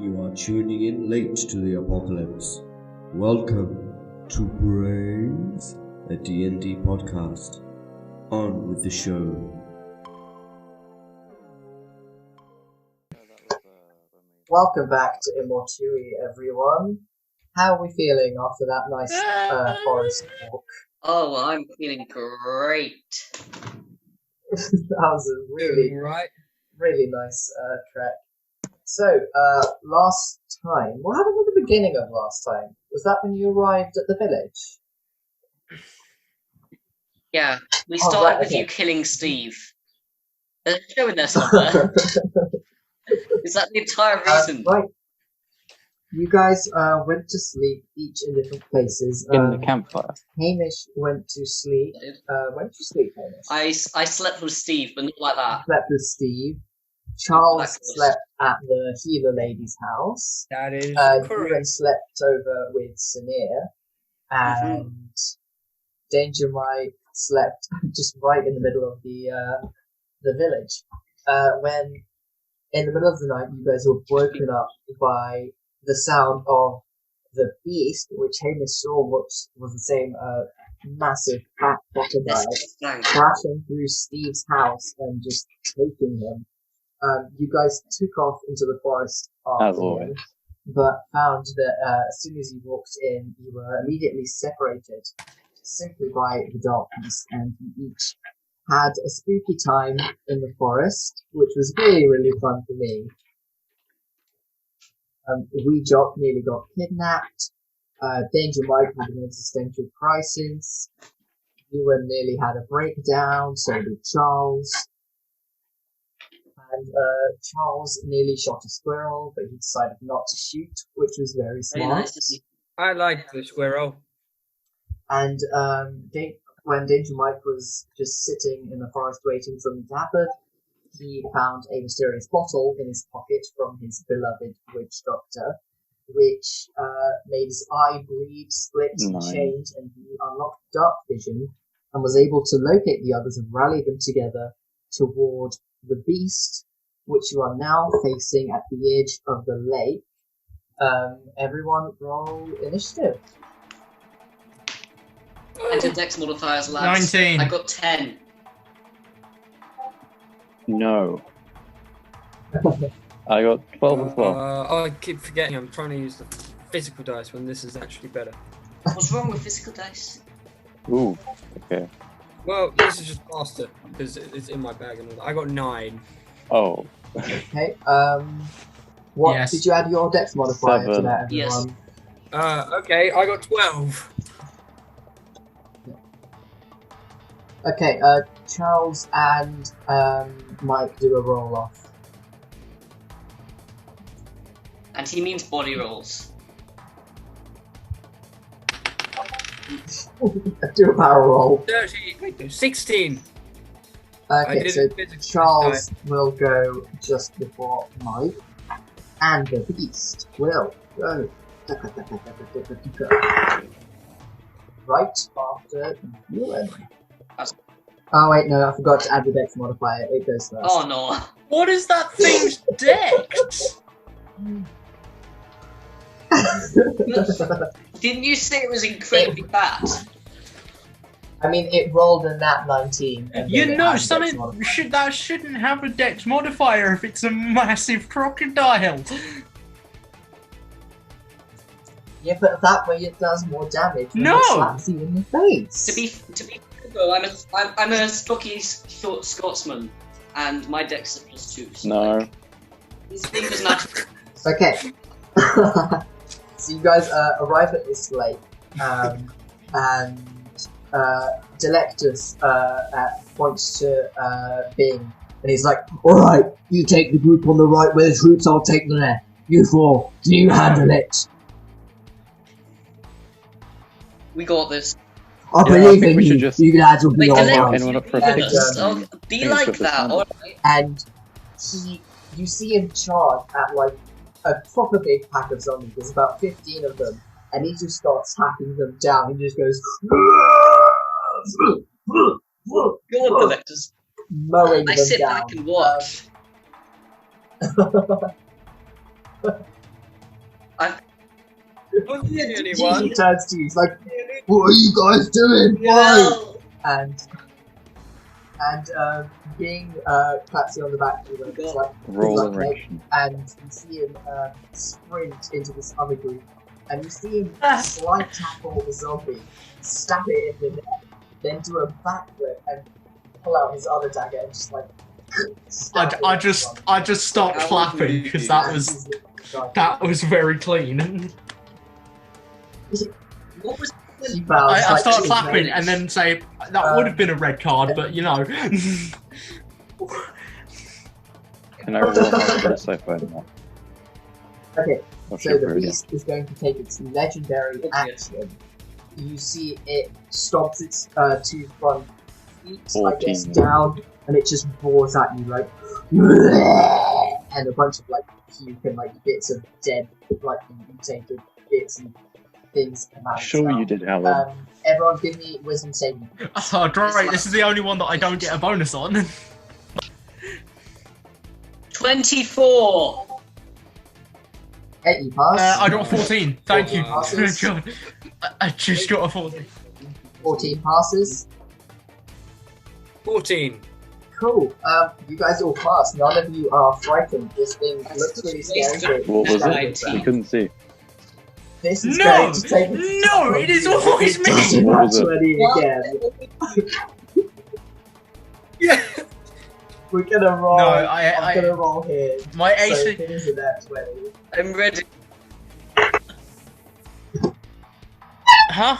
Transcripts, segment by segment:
You are tuning in late to the apocalypse. Welcome to Brains, a D&D podcast. On with the show. Welcome back to Immortui, everyone. How are we feeling after that nice forest walk? Oh, well, I'm feeling great. That was a really nice trek. So, last time, what happened at the beginning of last time? Was that when you arrived at the village? Yeah, we started with you killing Steve. There's a show in there somewhere. Is that the entire reason? Right. You guys went to sleep, each in different places. In the campfire. Hamish went to sleep. When did you sleep, Hamish? I slept with Steve, but not like that. Slept with Steve. Charles slept at the healer lady's house. That is You correct. then slept over with Sinir, and Danger Mike slept just right in the middle of the village. When in the middle of the night, you guys were woken up by the sound of the beast, which Hamish saw was the same massive fat crocodile crashing through Steve's house and just taking him. You guys took off into the forest after him, but found that as soon as you walked in, you were immediately separated simply by the darkness, and you each had a spooky time in the forest, which was really, really fun for me. Wee Jock nearly got kidnapped. Danger Mike had an existential crisis. Ewan nearly had a breakdown, so did Charles. And Charles nearly shot a squirrel, but he decided not to shoot, which was very smart. Very nice to see. I like the squirrel. And when Danger Mike was just sitting in the forest waiting for something to happen, he found a mysterious bottle in his pocket from his beloved witch doctor, which made his eye bleed, split, and change, and he unlocked dark vision and was able to locate the others and rally them together toward the beast, which you are now facing at the edge of the lake. Everyone roll initiative. Enter Dex modifiers, lads. 19. I got 10. No. I got 12 as well. I keep forgetting I'm trying to use the physical dice when this is actually better. What's wrong with physical dice? Ooh, okay. Well, this is just faster because it's in my bag and all that. I got 9. Oh. Okay, what Yes. did you add your dex modifier to 7. that, Yes. everyone? Okay, I got 12. Okay, Charles and Mike do a roll off. And he means body rolls. Do a power roll. 30. Wait, no, 16. I Okay, did so it physically. Charles will go just before Mike, and the beast will go right after Ewan. Oh wait, no, I forgot to add the dex modifier. It goes first. Oh no. What is that thing's dex? Didn't you say it was incredibly bad? I mean, it rolled a nat 19. And You then it know, had dex something modifier. that shouldn't have a dex modifier if it's a massive crocodile. Yeah, but that way it does more damage when No! it slaps you in the face. To be fair, though, I'm a stocky short Scotsman, and my dex is +2. So No. His thing was not. Okay. So you guys arrive at this lake, and Delectus points to Bing, and he's like, "Alright, you take the group on the right where the troops, I'll take the left. You four, do you handle it? We got this. I Yeah, I believe think in we should you. just- You lads will be Wait, alright." Anyone up for a And, picture? Be Thanks like for the that, sound. alright? And you see him charge at like a proper big pack of zombies. There's about 15 of them, and he just starts hacking them down. He just goes Go on, collectors. mowing I them sit down. back and watch. He turns to you. He's like, "What are you guys doing? Why?" And Bing claps you on the back. It's like, Roll "Good luck, mate." erection. And you see him sprint into this other group, and you see him slide tackle the zombie, stab it in the neck, then do a backflip and pull out his other dagger and just like. I just stopped clapping because that was very clean. What was I started clapping and then say that would have been a red card, but you know. Can I roll my insight right now? Okay, Oh, so shit, the where is it? beast is going to take its legendary action. You see it stomps its two front feet, I guess, 14. down, and it just roars at you like, and a bunch of like puke and like bits of dead, like mutated bits and things come out. Sure you did, Alan. Everyone, give me wisdom saving. Oh, great! This is the only one that I don't get a bonus on. 24? Hey, you pass. I got 14. Thank you. Passes. God. I just got a 14. 14 passes. 14. Cool. You guys all pass. None of you are frightened. This thing looks really scary. What was Stand it? with that. You couldn't see. This is No! going to take its No! time. It is always It doesn't me! What was it? actually again. Yeah. We're gonna roll. No, I'm gonna roll here. My So AC. here's a net 20. I'm ready. Huh?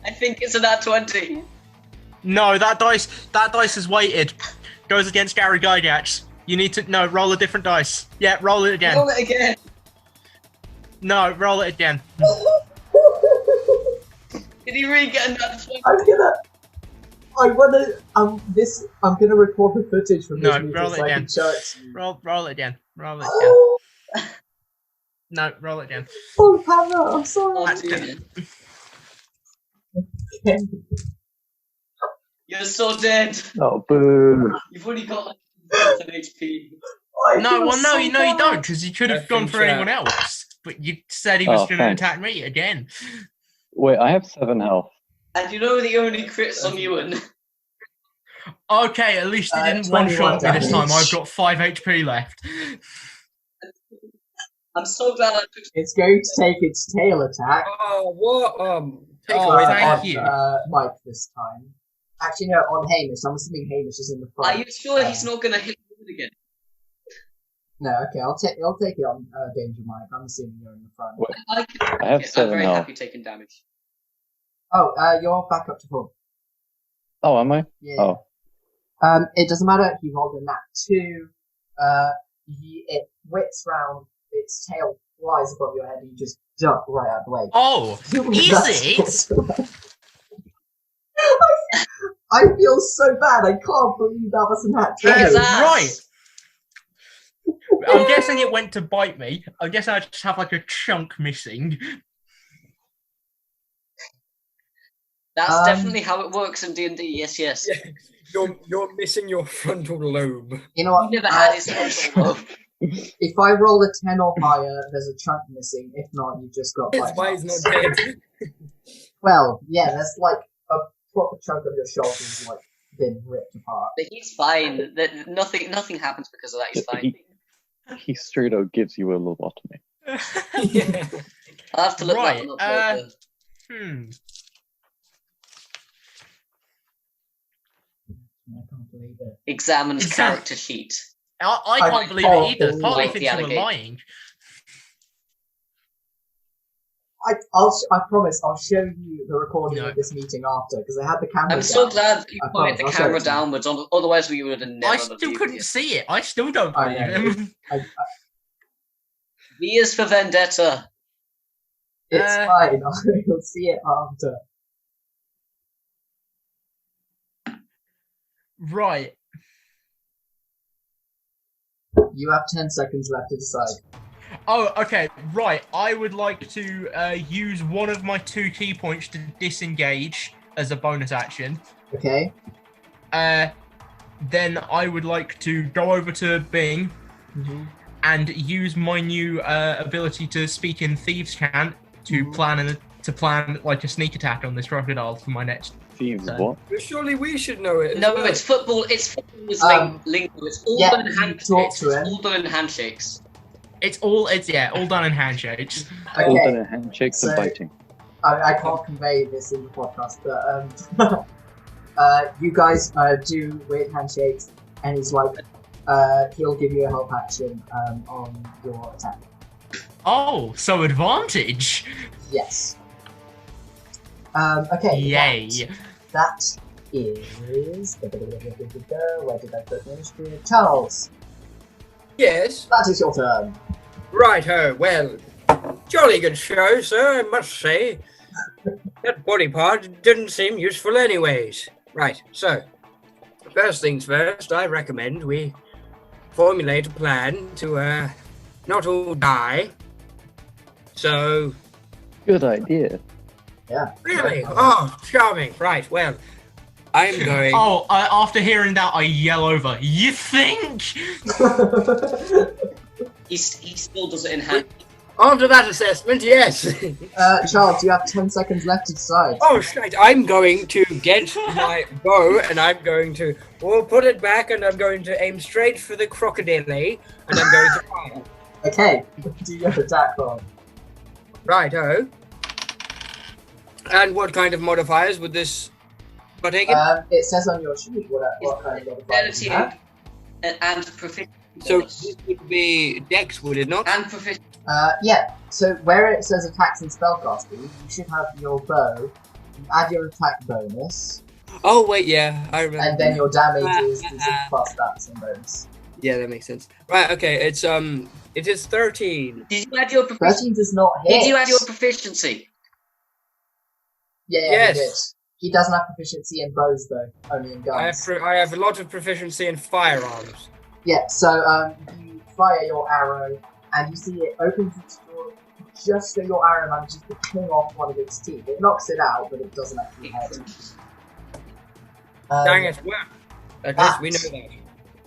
I think it's a nat 20. No, that dice is weighted. Goes against Gary Gygax. You need to roll a different dice. Yeah, roll it again. Roll it again. No, roll it again. Did he really get a nat 20? I'm gonna record the footage from this No, meeting roll it so I again. can show it to you. Roll it again. Roll it again. No, roll it again. Oh, camera, I'm sorry. Oh, dear. You're so dead. Oh, boo. You've only got like 7 HP. No, you don't, because you could have gone for chat. anyone else. But you said he was Oh, going to thanks. attack me again. Wait, I have 7 health. And you know the only crits on you and Okay, at least he didn't 21 one-shot me this time. damage. I've got 5 HP left. I'm so glad I took. It's going to take its tail attack. Oh, what? Take Oh, away thank thank you. Mike this time. Actually, no, on Hamish. I'm assuming Hamish is in the front. Are you sure he's not gonna hit me again? No, okay, I'll take it on Danger Mike. I'm assuming you're in the front. Wait. I have I'm 7 very health. happy taking damage. Oh, you're back up to full. Oh, am I? Yeah. Oh. It doesn't matter. He rolled a nat 2. It whips round. Its tail flies above your head, and you just jump right out of the way. Oh, is it? I feel so bad. I can't believe that was a nat 2. Yes, Right. I'm guessing it went to bite me. I guess I just have like a chunk missing. That's definitely how it works in D&D. Yes, yes. You're missing your frontal lobe. You know what? You never had his own. If I roll a 10 or higher, there's a chunk missing. If not, you just got That's bite why he's marks. not dead. Well, yeah, there's like a proper chunk of your shoulders like been ripped apart. But he's fine. Nothing happens because of that. He's fine. He straight out gives you a lobotomy. Yeah. I'll have to look Right, that one up later. I can't believe it. Examines character sheet. I can't believe it either. Partly Like the thinks you were alligator. lying. I promise I'll show you the recording No. of this meeting after, because I had the camera I'm so down. glad that you I pointed the promise, I'll show camera it to you. downwards. Otherwise, we would have never. I still couldn't see it. I still don't I believe know. him. V is for Vendetta. It's fine, I'll see it after. Right. You have 10 seconds left to decide. Oh, okay. Right. I would like to use one of my 2 key points to disengage as a bonus action. Okay? Then I would like to go over to Bing and use my new ability to speak in thieves' chant to plan like a sneak attack on this crocodile for my next. Thieves, turn. what? Surely we should know it. No, it's football. It's football's lingo. It's all done in handshakes. It's all done in handshakes. It's all done in handshakes. Okay. All done in handshakes and biting. I can't convey this in the podcast, but you guys do weird handshakes, and he's like, he'll give you a help action on your attack. Oh, so advantage! Yes. Okay. Yay! That is. Where did I put ministry? Charles, Yes. that is your turn. Righto. Well, jolly good show, sir, I must say. That body part didn't seem useful anyways. Right, so, first things first, I recommend we formulate a plan to, not all die. So... Good idea. Yeah. Really? Oh, charming. Right, well, I'm going... Oh, after hearing that, I yell over. You think? He still does it in hand. After that assessment, yes. Charles, you have 10 seconds left to decide. Oh, shite. I'm going to get my bow, and I'm going to put it back, and I'm going to aim straight for the crocodilly, and I'm going to fire. Okay, do your attack roll. Righto. And what kind of modifiers would this partake in? It says on your sheet what kind of modifiers you have. And proficiency. So this would be Dex, would it not? And proficiency. Yeah, so where it says attacks and spellcasting, you should have your bow, you add your attack bonus, Oh, wait, yeah, I remember. and then your damage is plus stats and bonus. Yeah, that makes sense. Right, okay, it is 13. Did you add your proficiency? 13 does not hit. Did you add your proficiency? Yeah, Yes. he did. He doesn't have proficiency in bows though, only in guns. I have a lot of proficiency in firearms. Yeah, so you fire your arrow, and you see it opens its jaw just so your arrow manages to ping off one of its teeth. It knocks it out, but it doesn't actually hurt it. Dang it, well, at least we know that.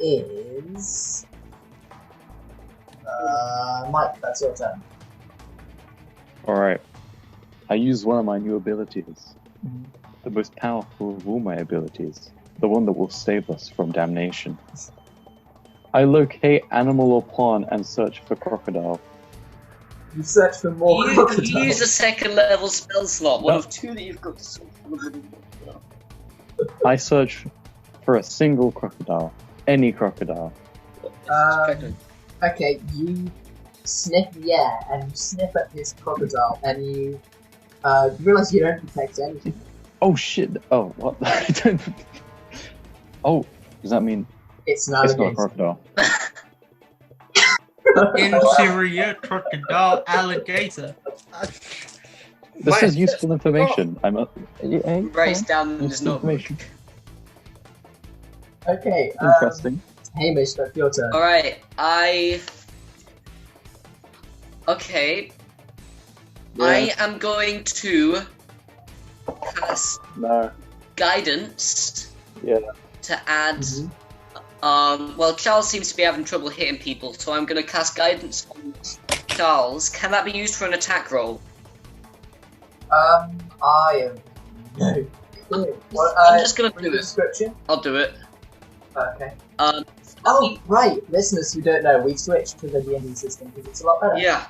Is Mike, that's your turn. Alright. I use one of my new abilities. The most powerful of all my abilities. The one that will save us from damnation. I locate animal or pond and search for crocodile. You search for more crocodiles. You use a second level spell slot, one of two that you've got to search for. I search for a single crocodile. Any crocodile. Okay, you sniff the air and you sniff at this crocodile and you realize you don't detect anything. Oh shit! Oh, what? I don't... Oh, does that mean It's an it's not a alligator. crocodile? Interior crocodile alligator. This is useful information. I'm a... Writes down his Useful notebook. information. Okay, Interesting. Hamish, that's your turn. Alright, Okay. Yeah. I am going to cast No. guidance Yeah. to add. Mm-hmm. Well, Charles seems to be having trouble hitting people, so I'm going to cast guidance on Charles. Can that be used for an attack roll? I am. No. What, I'm just going to read do the it. description? I'll do it. Okay. Um, Oh, right, listeners who don't know, we've switched to the D&D system because it's a lot better. Yeah.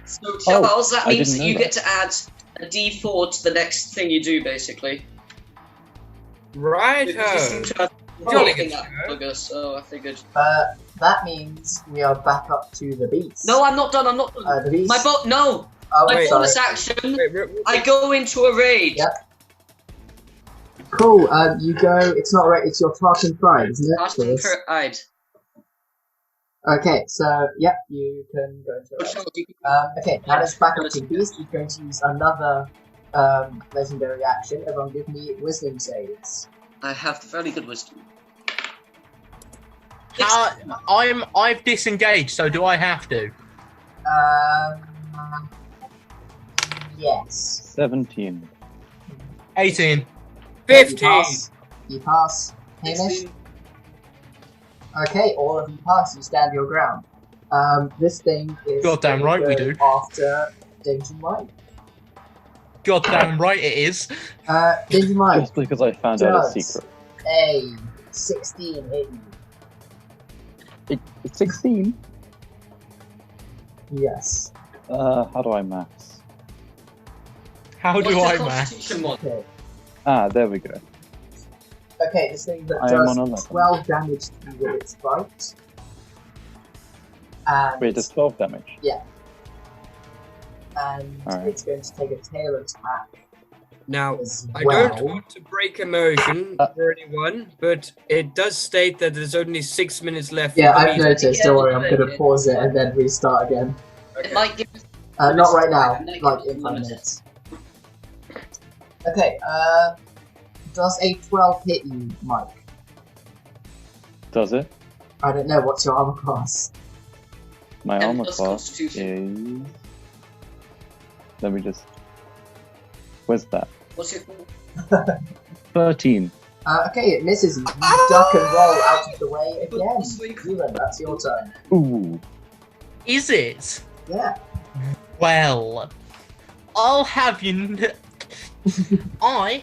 So, Charles, that I means didn't that know you that. get to add a d4 to the next thing you do, basically. Righto. You seem to have Jolly in good that show. bugger, so I figured. That means we are back up to the beast. No, I'm not done. I'm not done. The beast. My boat. No. Oh, My sorry. bonus action. Wait, I go into a rage. Yep. Cool. You go. It's not right. It's your Tartan Pride, isn't it? Tartan Yes. Pride. Okay. So, yep, you can go into But it. Charles, you can- Okay. Now let's back up to the beast. You're going to use another legendary action. Everyone, give me wisdom saves. I have fairly good wisdom. I've disengaged, so do I have to? Yes. 17. 18. 15. You pass. Hamish. Okay, all of you pass. You stand your ground. This thing is Goddamn right we go do. after Danger Mike. Goddamn right it is. Danger Mike. Just because I found out a does secret. A 16 hit you. It's 16? Yes. How do I maths? How do What's I the math? Constitution one? Okay. Ah, there we go. Okay, this thing that I am on does 11. 12 damage to you with its bite. And, Wait, there's 12 damage. and Alright. it's going to take a tail attack Now, as I well. don't want to break immersion for anyone, but it does state that there's only 6 minutes left. Yeah, for the I've meeting. noticed. Don't worry, I'm going to pause it and then restart again. It might give us Not right now, Like, like in 5 minutes. Okay, does a 12 hit you, Mike? Does it? I don't know, what's your armor class? My And armor plus class Constitution. is... Let me just... Where's that? What's your 13. Okay, it misses you. You duck and roll out of the way again. Zealand, that's your turn. Ooh. Is it? Yeah. Well, I'll have you. I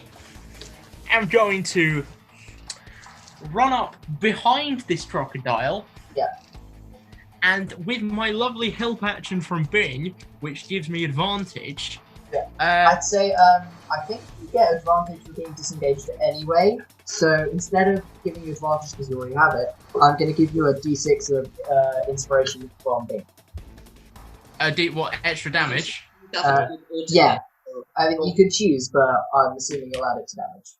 am going to run up behind this crocodile. Yeah. And with my lovely help action from Bing, which gives me advantage. Yeah. Uh, I'd say, I think you get advantage for being disengaged anyway. So instead of giving you advantage because you already have it, I'm going to give you a d6 of inspiration from Bing. what extra damage? Yeah. I mean, you can choose, but I'm assuming you'll add it to damage.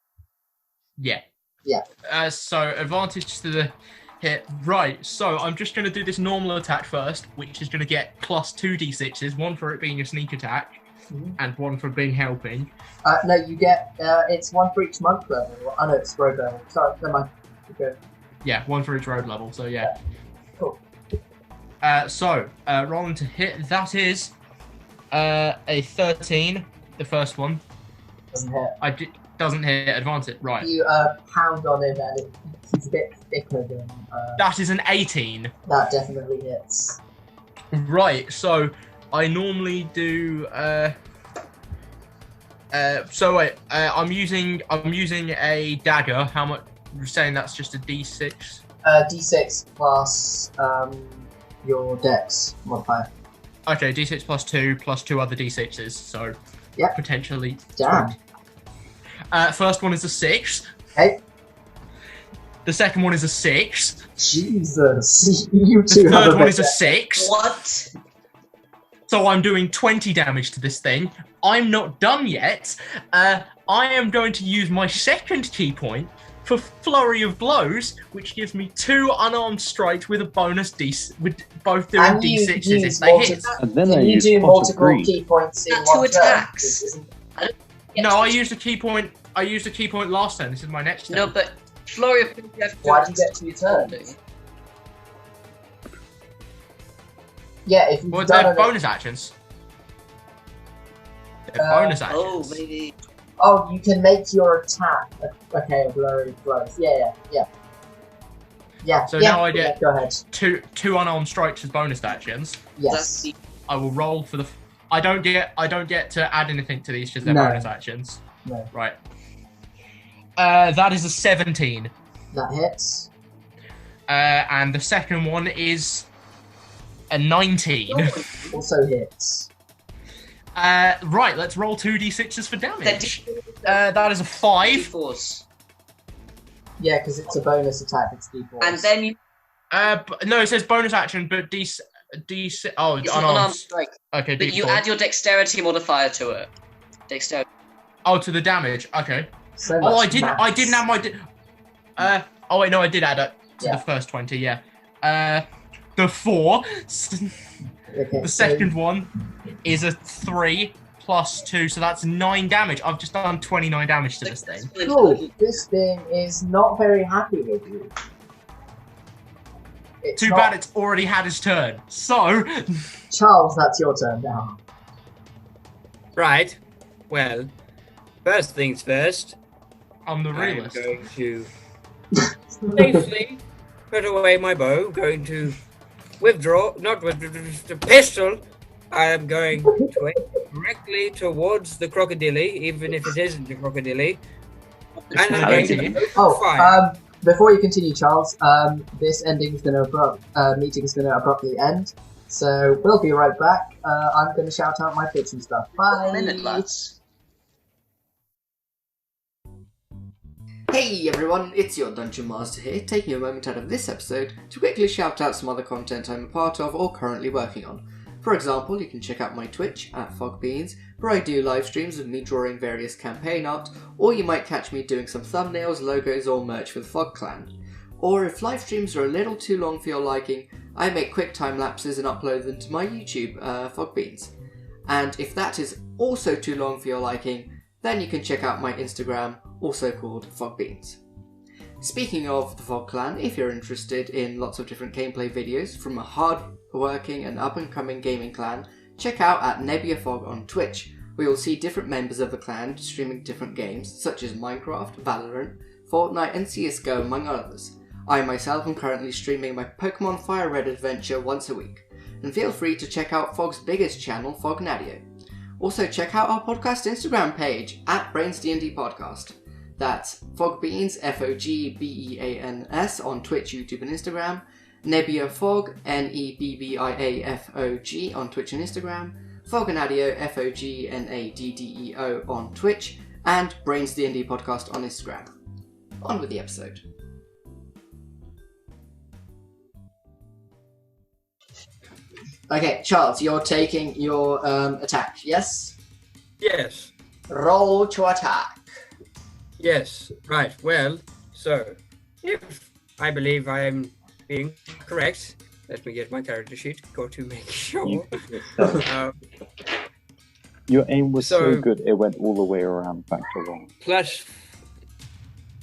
Yeah. Yeah. So advantage to the hit. Right. So I'm just going to do this normal attack first, which is going to get plus 2 d6s, one for it being a sneak attack, and one for being helping. No, you get, it's one for each monk level. Oh no, it's road level. Sorry, never mind. Okay. Yeah, one for each road level. So yeah. Cool. Rolling to hit. That is a 13. The first one. Doesn't hit. Doesn't hit. Advantage. Right. You pound on him and he's a bit thicker than... That is an 18. that definitely hits. Right. So I normally do. I'm using a dagger. How much? You're saying that's just a d6. D6 plus your dex modifier. Okay, d6 plus 2 other d6s. So Yep. potentially. Damn. First one is a 6. Okay. The second one is a 6. Jesus. You two The have third a one bit is a 6. What? So I'm doing 20 damage to this thing. I'm not done yet. I am going to use my second key point for Flurry of Blows, which gives me 2 unarmed strikes with a bonus with both doing And you d6s if use they hit. And then I Can you use do pot of multiple greed. key points in That's one 2 turn? attacks. This isn't- No, I used a key point. I used a key point last turn. This is my next turn. No, but Flurry of Blows, you have to Why do you get 2 turns? turns? Yeah, if you've Well, done they're it... bonus actions. They're bonus actions. Oh, maybe. Oh, you can make your attack. Okay, a blurry blows. Yeah. So yeah, now I yeah, get- go ahead. Two unarmed strikes as bonus actions. Yes. That's the I will roll for the. I don't get to add anything to these because they're No. bonus actions. No. Right. That is a 17. That hits. And the second one is a 19. Also hits. Right, let's roll 2d6s for damage. That is a 5. D4s. Yeah, because it's a bonus attack. It's D4. And then you No, it says bonus action, but d. Oh, it's an unarmed. unarmed strike. Okay, But you D4. add your dexterity modifier to it. Dexterity. Oh, to the damage. Okay. So Oh, much I didn't. maths. I didn't have my. Oh wait, no, I did add it to Yeah. the first 20. Yeah. The 4. Okay, The second one is a 3 plus 2, so that's 9 damage. I've just done 29 damage to this thing. Cool. This thing is not very happy with you. It's Too not- bad it's already had his turn. So, Charles, that's your turn now. Right. Well, first things first. I'm the I'm realist. going to safely put away my bow. Going to withdraw, not with the pistol. I am going to aim directly towards the crocodilly, even if it isn't the crocodilly. And I'm going to fire. Before you continue, Charles, this meeting is going to abruptly end. So we'll be right back. I'm going to shout out my pitch and stuff. Bye. A minute, lads. Hey everyone, it's your Dungeon Master here, taking a moment out of this episode to quickly shout out some other content I'm a part of or currently working on. For example, you can check out my Twitch at FogBeans, where I do live streams of me drawing various campaign art, or you might catch me doing some thumbnails, logos, or merch for the Fog Clan. Or if live streams are a little too long for your liking, I make quick time lapses and upload them to my YouTube, FogBeans. And if that is also too long for your liking, then you can check out my Instagram, also called FogBeans. Speaking of the Fog Clan, if you're interested in lots of different gameplay videos from a hard-working and up-and-coming gaming clan, check out at Nebula Fog on Twitch, where you'll see different members of the clan streaming different games, such as Minecraft, Valorant, Fortnite and CSGO, among others. I myself am currently streaming my Pokemon Fire Red adventure once a week, and feel free to check out Fog's biggest channel, Fognadio. Also check out our podcast Instagram page, at BrainsD&D Podcast. That's FogBeans, FogBeans on Twitch, YouTube and Instagram, Nebia Fog, Nebbiafog on Twitch and Instagram, Fognadio, Fognaddeo on Twitch, and BrainsD&D Podcast on Instagram. On with the episode. Okay, Charles, you're taking your attack, yes? Yes. Roll to attack. Yes, right. Well, so, if I believe I am being correct, let me get my character sheet, go to make sure. Your aim was so good, it went all the way around back to wrong.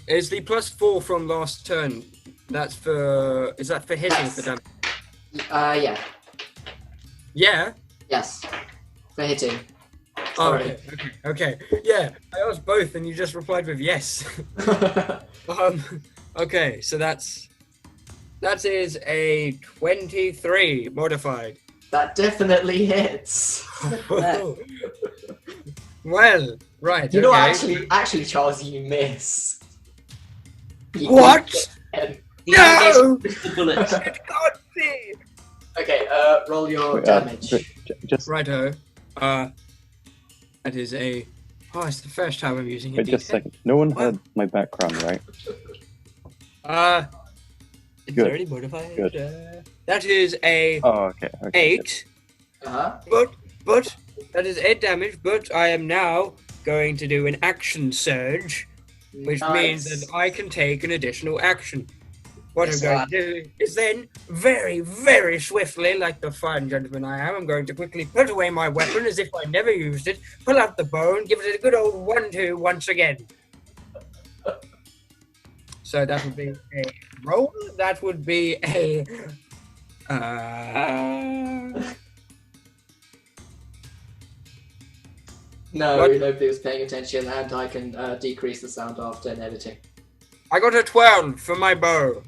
Is the +4 from last turn, is that for hitting for damage? Yeah. Yeah? Yes. For hitting. Oh, okay. Yeah, I asked both and you just replied with yes. Okay, so that is a 23 modified. That definitely hits. Well, right. You know, actually, Charles, you miss. What? No! The bullet. It can't be. Okay, roll your damage. Just Righto. That is a. Oh, it's the first time I'm using it. wait, just a second. No one heard my background, right? It's Good. already modified. Good. That is a Oh, okay. 8. Uh-huh. But that is 8 damage. But I am now going to do an action surge, which means that I can take an additional action. What I'm going to do is then, very, very swiftly, like the fine gentleman I am, I'm going to quickly put away my weapon as if I never used it, pull out the bow, and give it a good old 1-2 once again. So that would be a roll. That would be a... No, What? nobody was paying attention, and I can decrease the sound after in editing. I got a 12 for my bow.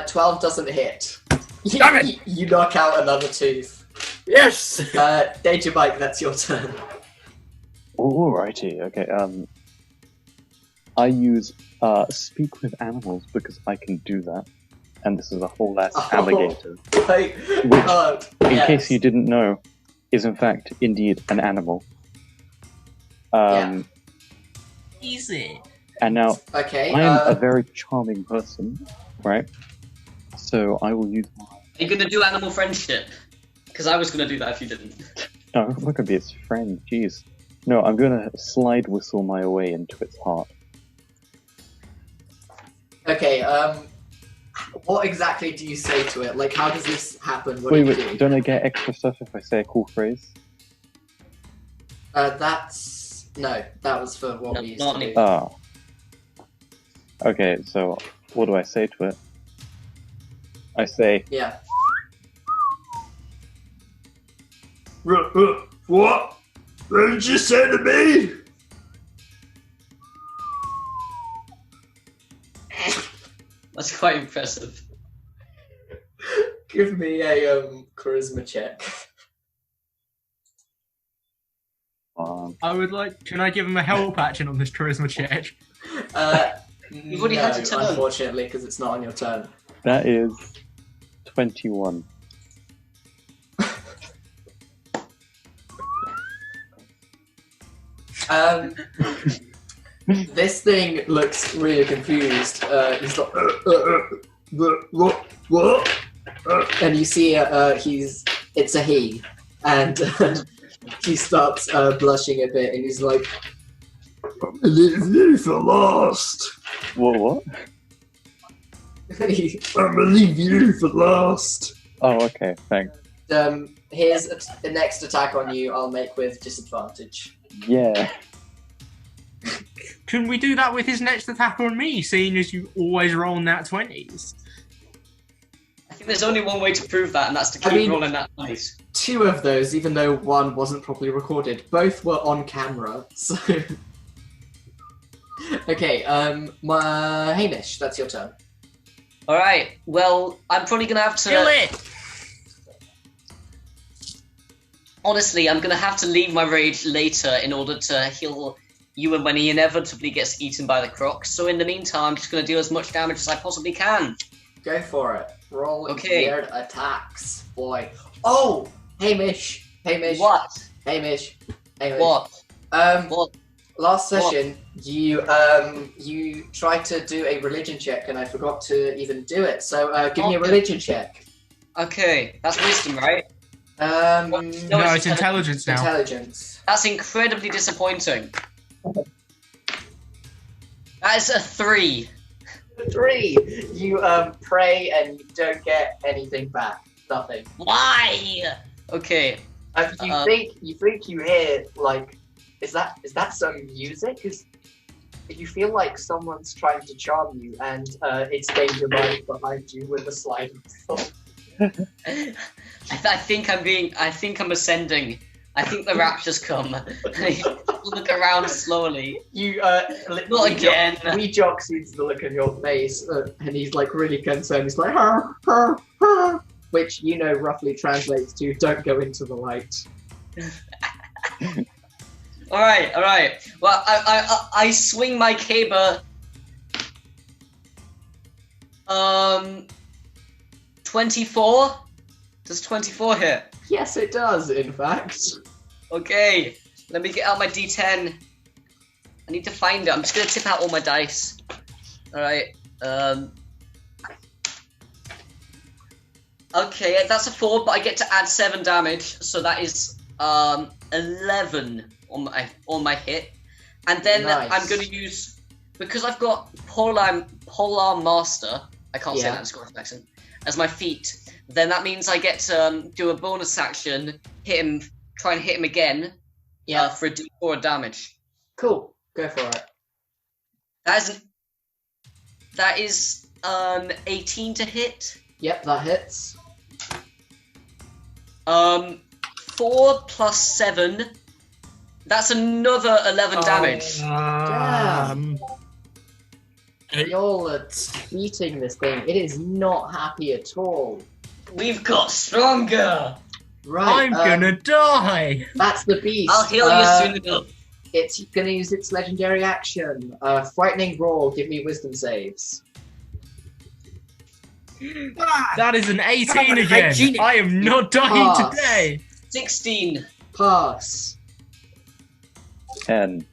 12 doesn't hit. Damn it! You knock out another tooth. Yes! Danger Mike, that's your turn. Alrighty, okay. I use speak with animals because I can do that. And this is a whole ass alligator. My Which, God. in case you didn't know, is in fact indeed an animal. Easy. And now, Okay. I am a very charming person, right? So I will use my... Are you going to do animal friendship? Because I was going to do that if you didn't. No, I'm not going to be its friend, jeez. No, I'm going to slide whistle my way into its heart. Okay, what exactly do you say to it? Like, how does this happen? What Wait, do you do? don't I get extra stuff if I say a cool phrase? No, that was for what No, we used not to do. anymore. Ah. Okay, so what do I say to it? I say, Yeah. What? What did you say to me? That's quite impressive. Give me a charisma check. I would like. Can I give him a help action on this charisma check? You've already had your turn. Unfortunately, because it's not on your turn. That is 21. This thing looks really confused. He's like, what? And you see, it's a he, and he starts blushing a bit, and he's like, "I'm leaving you for last." What? I'm gonna leave you for last. Oh, okay, thanks. Here's the next attack on you. I'll make with disadvantage. Yeah. Can we do that with his next attack on me, seeing as you always roll nat 20s? I think there's only one way to prove that, and that's to keep rolling that dice. 2 of those, even though 1 wasn't properly recorded, both were on camera, so... Okay, Hamish, that's your turn. Alright, well, I'm probably gonna have to... Kill it! Honestly, I'm gonna have to leave my rage later in order to heal Ewan when he inevitably gets eaten by the crocs. So in the meantime, I'm just gonna do as much damage as I possibly can. Go for it. Roll weird attacks, boy. Oh! Hamish! What? Hamish. What? What? Last session, you tried to do a religion check, and I forgot to even do it. So give me a religion check. Okay, that's wisdom, right? No, it's intelligence now. Intelligence. That's incredibly disappointing. That is a 3. 3. You pray and you don't get anything back. Nothing. Why? Okay. You think you hear like, is that some music? You feel like someone's trying to charm you, and it's Danger Mike behind you with a sliding door. I think I'm ascending. I think the rapture's come. Look around slowly. You not again. Weejock sees the look on your face, and he's like really concerned. He's like, "Ha, which roughly translates to "Don't go into the light." All right. Well, I swing my caber. 24. Does 24 hit? Yes, it does. In fact. Okay, let me get out my D10. I need to find it. I'm just gonna tip out all my dice. All right. Okay, that's a 4, but I get to add 7 damage, so that is 11 on my hit. And then nice. I'm gonna use, because I've got Polar Master. I can't say that in Scottish accent. As my feat. Then that means I get to do a bonus action, try and hit him again, for a D4 damage. Cool, go for it. That is 18 to hit. Yep, that hits. 4 plus 7. That's another 11 damage. Damn. Y'all are eating this thing. It is not happy at all. We've got stronger. Right. I'm gonna die. That's the beast. I'll heal you soon enough. It's gonna use its legendary action. Frightening roar. Give me wisdom saves. That is an 18 again. I am not dying today. 16. Pass. 10.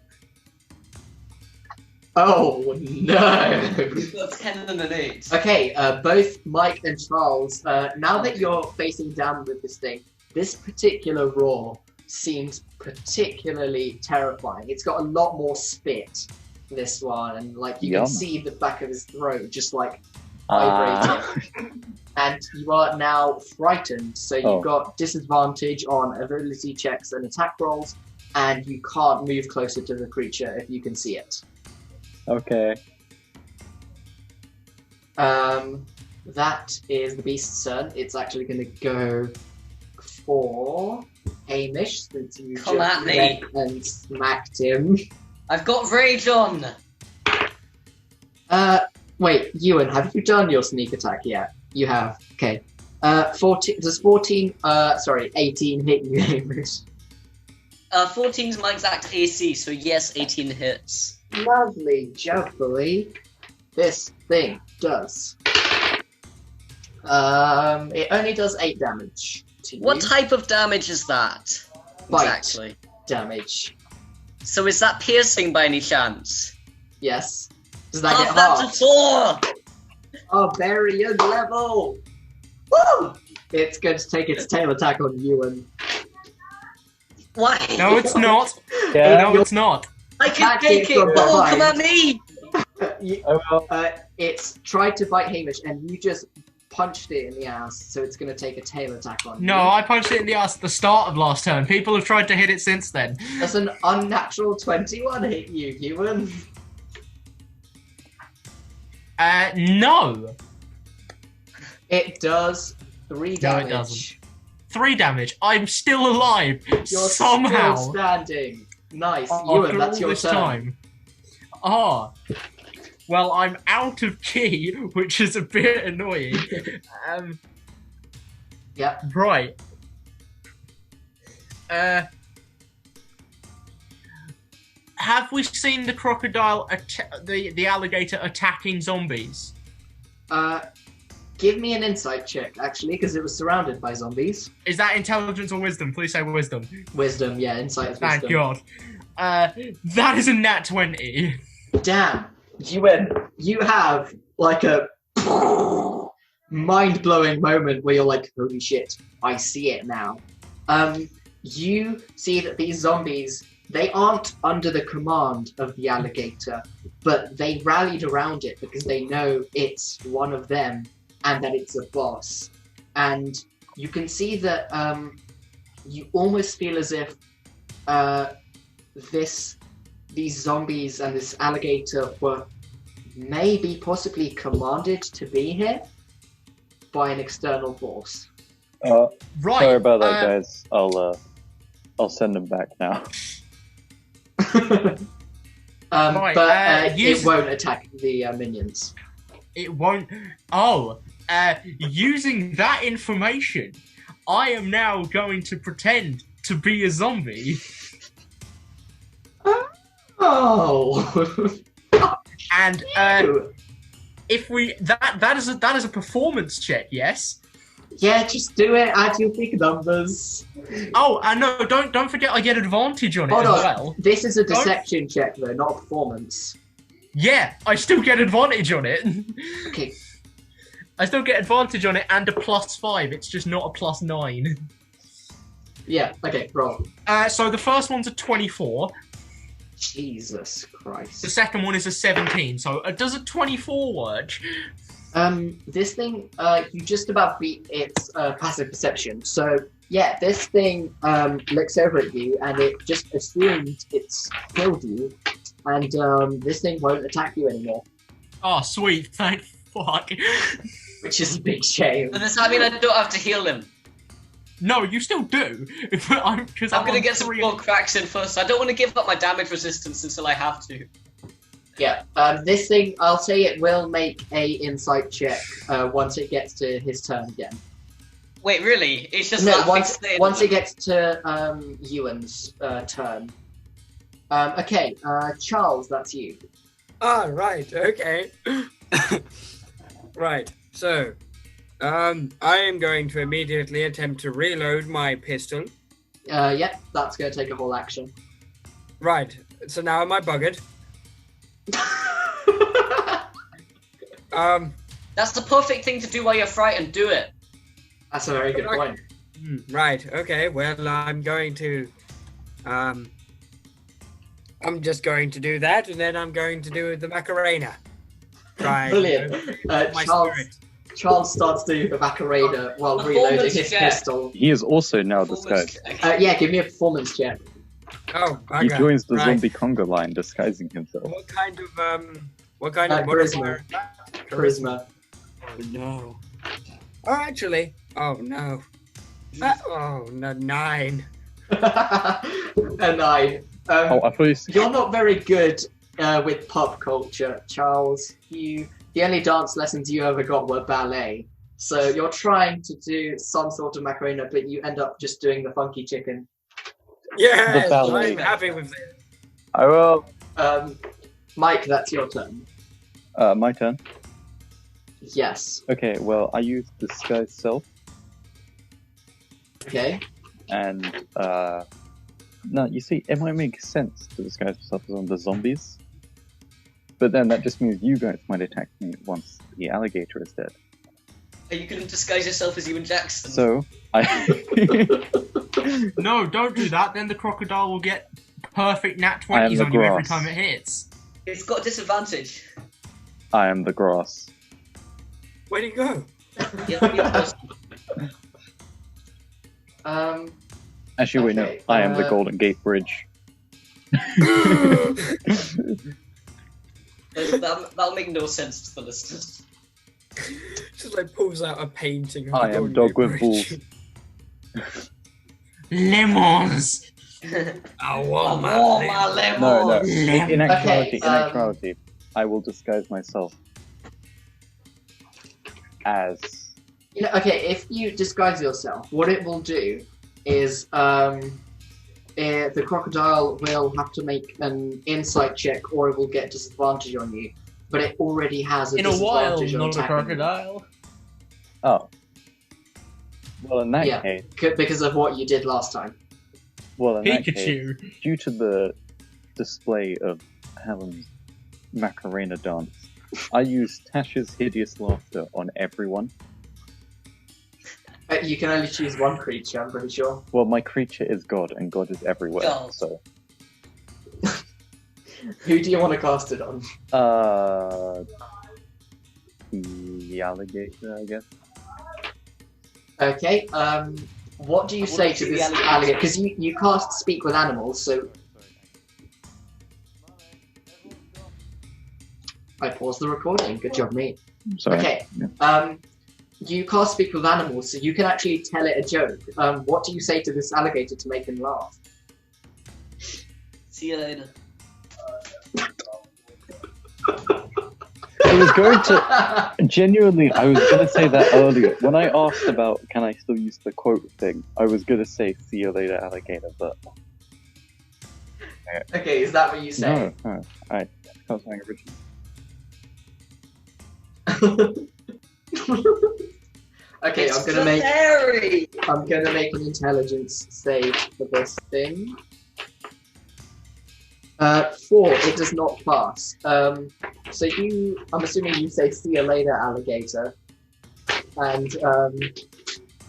Oh no! We've got 10 and an 8. Okay, both Mike and Charles, now that you're facing down with this thing, this particular roar seems particularly terrifying. It's got a lot more spit, this one, and like you can see the back of his throat just like vibrating. And you are now frightened, so you've got disadvantage on ability checks and attack rolls, and you can't move closer to the creature if you can see it. Okay. That is the beast's turn. It's actually going to go for Hamish, since you Come at me and smacked him. I've got rage on. Wait, Ewan, have you done your sneak attack yet? You have. Okay. 14. Does 18 hit you, Hamish? 14 is my exact AC, so yes, 18 hits. Lovely jubbly. This thing does. It only does 8 damage to you. What type of damage is that? Bite Exactly. damage. So is that piercing by any chance? Yes. Does that Half get that half? to 4! Barbarian level! Woo! It's going to take its tail attack on you and... Why? No, it's not. Yeah. No, it's not. I can Attacking take it! from Oh, behind. come at me! It's tried to bite Hamish and you just punched it in the ass, so it's going to take a tail attack on you. No, I punched it in the ass at the start of last turn. People have tried to hit it since then. That's an unnatural 21 hit you, Ewan. No. It does 3 No, damage. it doesn't. 3 damage. I'm still alive. You're somehow. still standing. Nice. After Ewan, that's all your this turn. time. Well, I'm out of key, which is a bit annoying. Yep. Right. Have we seen the crocodile, the alligator attacking zombies? Give me an insight check, actually, because it was surrounded by zombies. Is that intelligence or wisdom? Please say wisdom. Wisdom, yeah, insight is wisdom. Thank God. That is a nat 20. Damn. Ewan, you have, like, a mind-blowing moment where you're like, holy shit, I see it now. You see that these zombies, they aren't under the command of the alligator, but they rallied around it because they know it's one of them and that it's a boss. And you can see that you almost feel as if these zombies and this alligator were maybe possibly commanded to be here by an external force. Right. Sorry about that, guys. I'll send them back now. It won't attack the minions. It won't. Using that information, I am now going to pretend to be a zombie. Oh. And if we that is a performance check, yes. Yeah, just do it. Add your big numbers. Oh, and no, don't forget I get advantage on it Hold as on. well. This is a deception check, though, not a performance. Yeah, I still get advantage on it. Okay. I still get advantage on it and a +5. It's just not a +9. Yeah. Okay. Roll. So the first one's a 24. Jesus Christ. The second one is a 17. So does a 24 work? This thing, you just about beat its passive perception. So, yeah, this thing looks over at you and it just assumes it's killed you, and this thing won't attack you anymore. Oh, sweet. Thank fuck. Which is a big shame. But does that mean I don't have to heal him? No, you still do. I'm gonna get some more cracks in first. I don't want to give up my damage resistance until I have to. Yeah, this thing, I'll say it will make a insight check once it gets to his turn again. Wait, really? It's just No, that once it gets to Ewan's turn. Okay, Charles, that's you. Ah, right, okay. Right, so, I am going to immediately attempt to reload my pistol. Yeah, that's going to take a whole action. Right, so now am I buggered? That's the perfect thing to do while you're frightened. Do it. That's a very good point. Right, okay, well, I'm going to, I'm just going to do that, and then I'm going to do the Macarena. Try, Brilliant. my Charles, spirit. Charles starts doing the Macarena while Performance reloading his check. pistol. He is also now Performance disguised. check. Yeah, give me a performance check. Oh, He okay. joins the right. zombie conga line, disguising himself. What kind of Charisma. modifier is that? Charisma. Oh no. Oh, actually. Oh no. Oh no, 9. A 9. Oh, I thought you said... You're not very good with pop culture, Charles. The only dance lessons you ever got were ballet. So you're trying to do some sort of Macarena, but you end up just doing the funky chicken. Yes, ballet. I'm happy with it. I will. Mike, that's your turn. My turn. Yes. Okay, well, I use disguise self, Okay. and no, you see, it might make sense to disguise myself as one of the zombies, but then that just means you guys might attack me once the alligator is dead. Are you going to disguise yourself as Ewan Jackson? So I. No, don't do that. Then the crocodile will get perfect nat I am 20s the on you every grass. time it hits. It's got a disadvantage. I am the grass. Where'd he go? Actually, wait, no. Okay, I am the Golden Gate Bridge. That'll make no sense to the listeners. Just like pulls out a painting. Of I the am Golden Dog with Gate balls. Bridge. Lemons! I I want my want my lemon. No, no. lemons. In actuality, Okay, in actuality, I will disguise myself as. You know, okay, if you disguise yourself, what it will do is the crocodile will have to make an insight check, or it will get disadvantage on you. But it already has a In a while, disadvantage on not a attacking you. crocodile. Oh. Well, in that Yeah. case, Because of what you did last time. well, in that case, Pikachu. due to the display of Helen's Macarena dance, I use Tash's hideous laughter on everyone. You can only choose one creature, I'm pretty sure. Well, my creature is God, and God is everywhere. God. So, Who do you want to cast it on? the alligator, I guess. Okay, what do you I say wanna to see this the alligator. alligator? Because you cast Speak with Animals, so... I paused the recording, good job me. Sorry. Okay, Yeah. you cast Speak with Animals, so you can actually tell it a joke. What do you say to this alligator to make him laugh? See you later. I was going to genuinely. I was going to say that earlier when I asked about can I still use the quote thing. I was going to say "See you later, alligator," but Okay, is that what you say? no. I was saying original. Okay, It's I'm gonna make an intelligence save for this thing. 4, it does not pass. So I'm assuming you say "See you later, alligator," and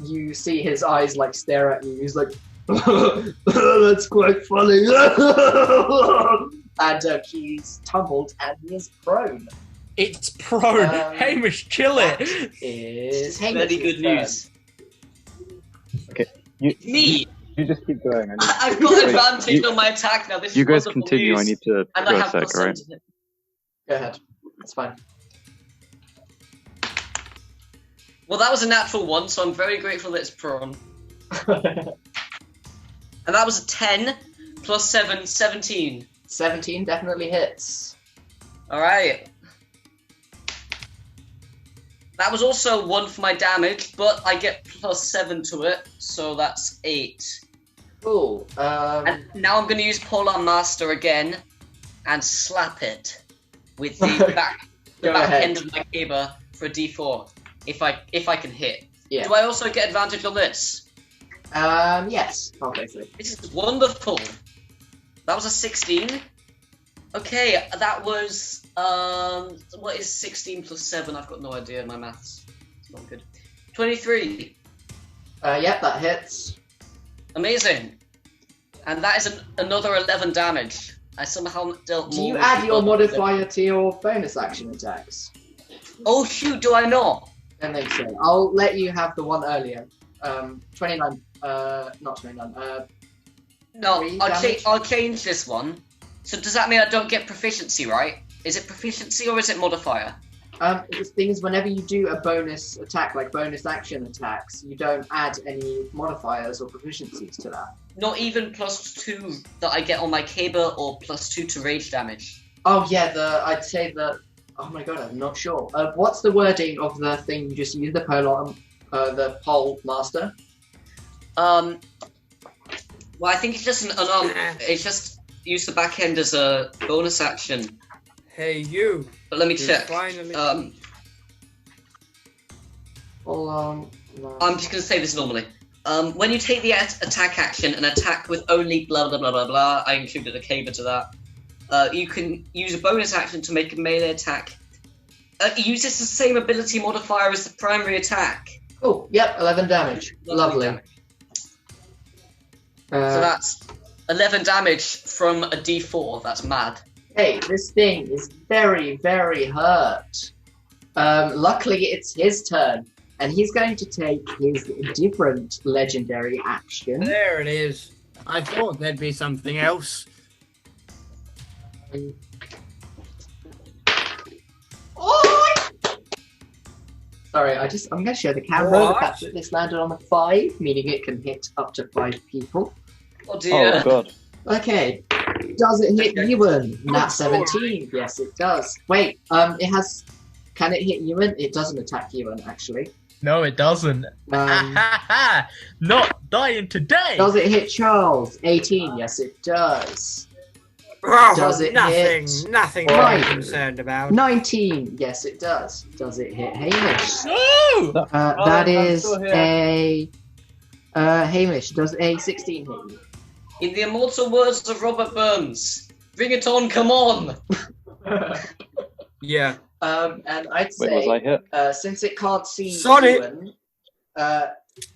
you see his eyes like stare at you. He's like, "That's quite funny," and he's tumbled and he is prone. It's prone. Hamish, kill it. Is Very good news. Me! You just keep going. I've got advantage on my attack now. This You is guys wonderful continue. news. I need to And go I a have sec, plus alright? 7 to hit. Go ahead. It's fine. Well, that was a natural 1, so I'm very grateful that it's prone. And that was a 10 plus 7, 17. 17 definitely hits. Alright. That was also 1 for my damage, but I get plus 7 to it, so that's 8. Cool. And now I'm going to use Polar Master again and slap it with the back Go back ahead. end of my caber for a d4 if I can hit. Yeah. Do I also get advantage on this? Yes. Obviously. This is wonderful. That was a 16. Okay, that was what is 16 plus 7? I've got no idea. My maths. It's not good. 23. Yep, that hits. Amazing. And that is another 11 damage. I somehow dealt Do more. you with add the your other modifier to your bonus action attacks? Oh shoot! Do I not? I think so. I'll let you have the one earlier. 29. Not 29. No, 3 I'll damage? I'll change this one. So does that mean I don't get proficiency, right? Is it proficiency or is it modifier? The thing is, whenever you do a bonus attack, like bonus action attacks, you don't add any modifiers or proficiencies to that. Not even plus 2 that I get on my caber or plus 2 to rage damage. Oh yeah, I'd say that Oh my god, I'm not sure. What's the wording of the thing you just used? The pole master. Well, I think it's just an it's just use the back end as a bonus action. Hey, you. But let me You check. finally- Hold on. I'm just gonna say this normally. When you take the attack action and attack with only blah blah blah blah blah, I included a caber to that. You can use a bonus action to make a melee attack. It uses the same ability modifier as the primary attack. Oh, yep, 11 damage. Lovely. Damage. So that's 11 damage from a D4. That's mad. Hey, this thing is very, very hurt. Luckily, it's his turn, and he's going to take his different legendary action. There it is. I thought there'd be something else. Oh! Sorry, I'm going to show the camera the What? fact that this landed on a 5, meaning it can hit up to 5 people. Oh dear. Oh god. Okay, does it hit Ewan? Nat Oh, 17. Yes, it does. Wait, it has. Can it hit Ewan? It doesn't attack Ewan, actually. No, it doesn't. Not dying today. Does it hit Charles? 18. Yes, it does. Oh, Does it nothing, hit? nothing Right. I'm concerned about. 19. Yes, it does. Does it hit Hamish? No! That I'm is still here. a. Hamish, does a 16 hit you? In the immortal words of Robert Burns, bring it on, come on! Yeah. And I'd Wait, was I say, hit? since it can't see Sorry. Ewan,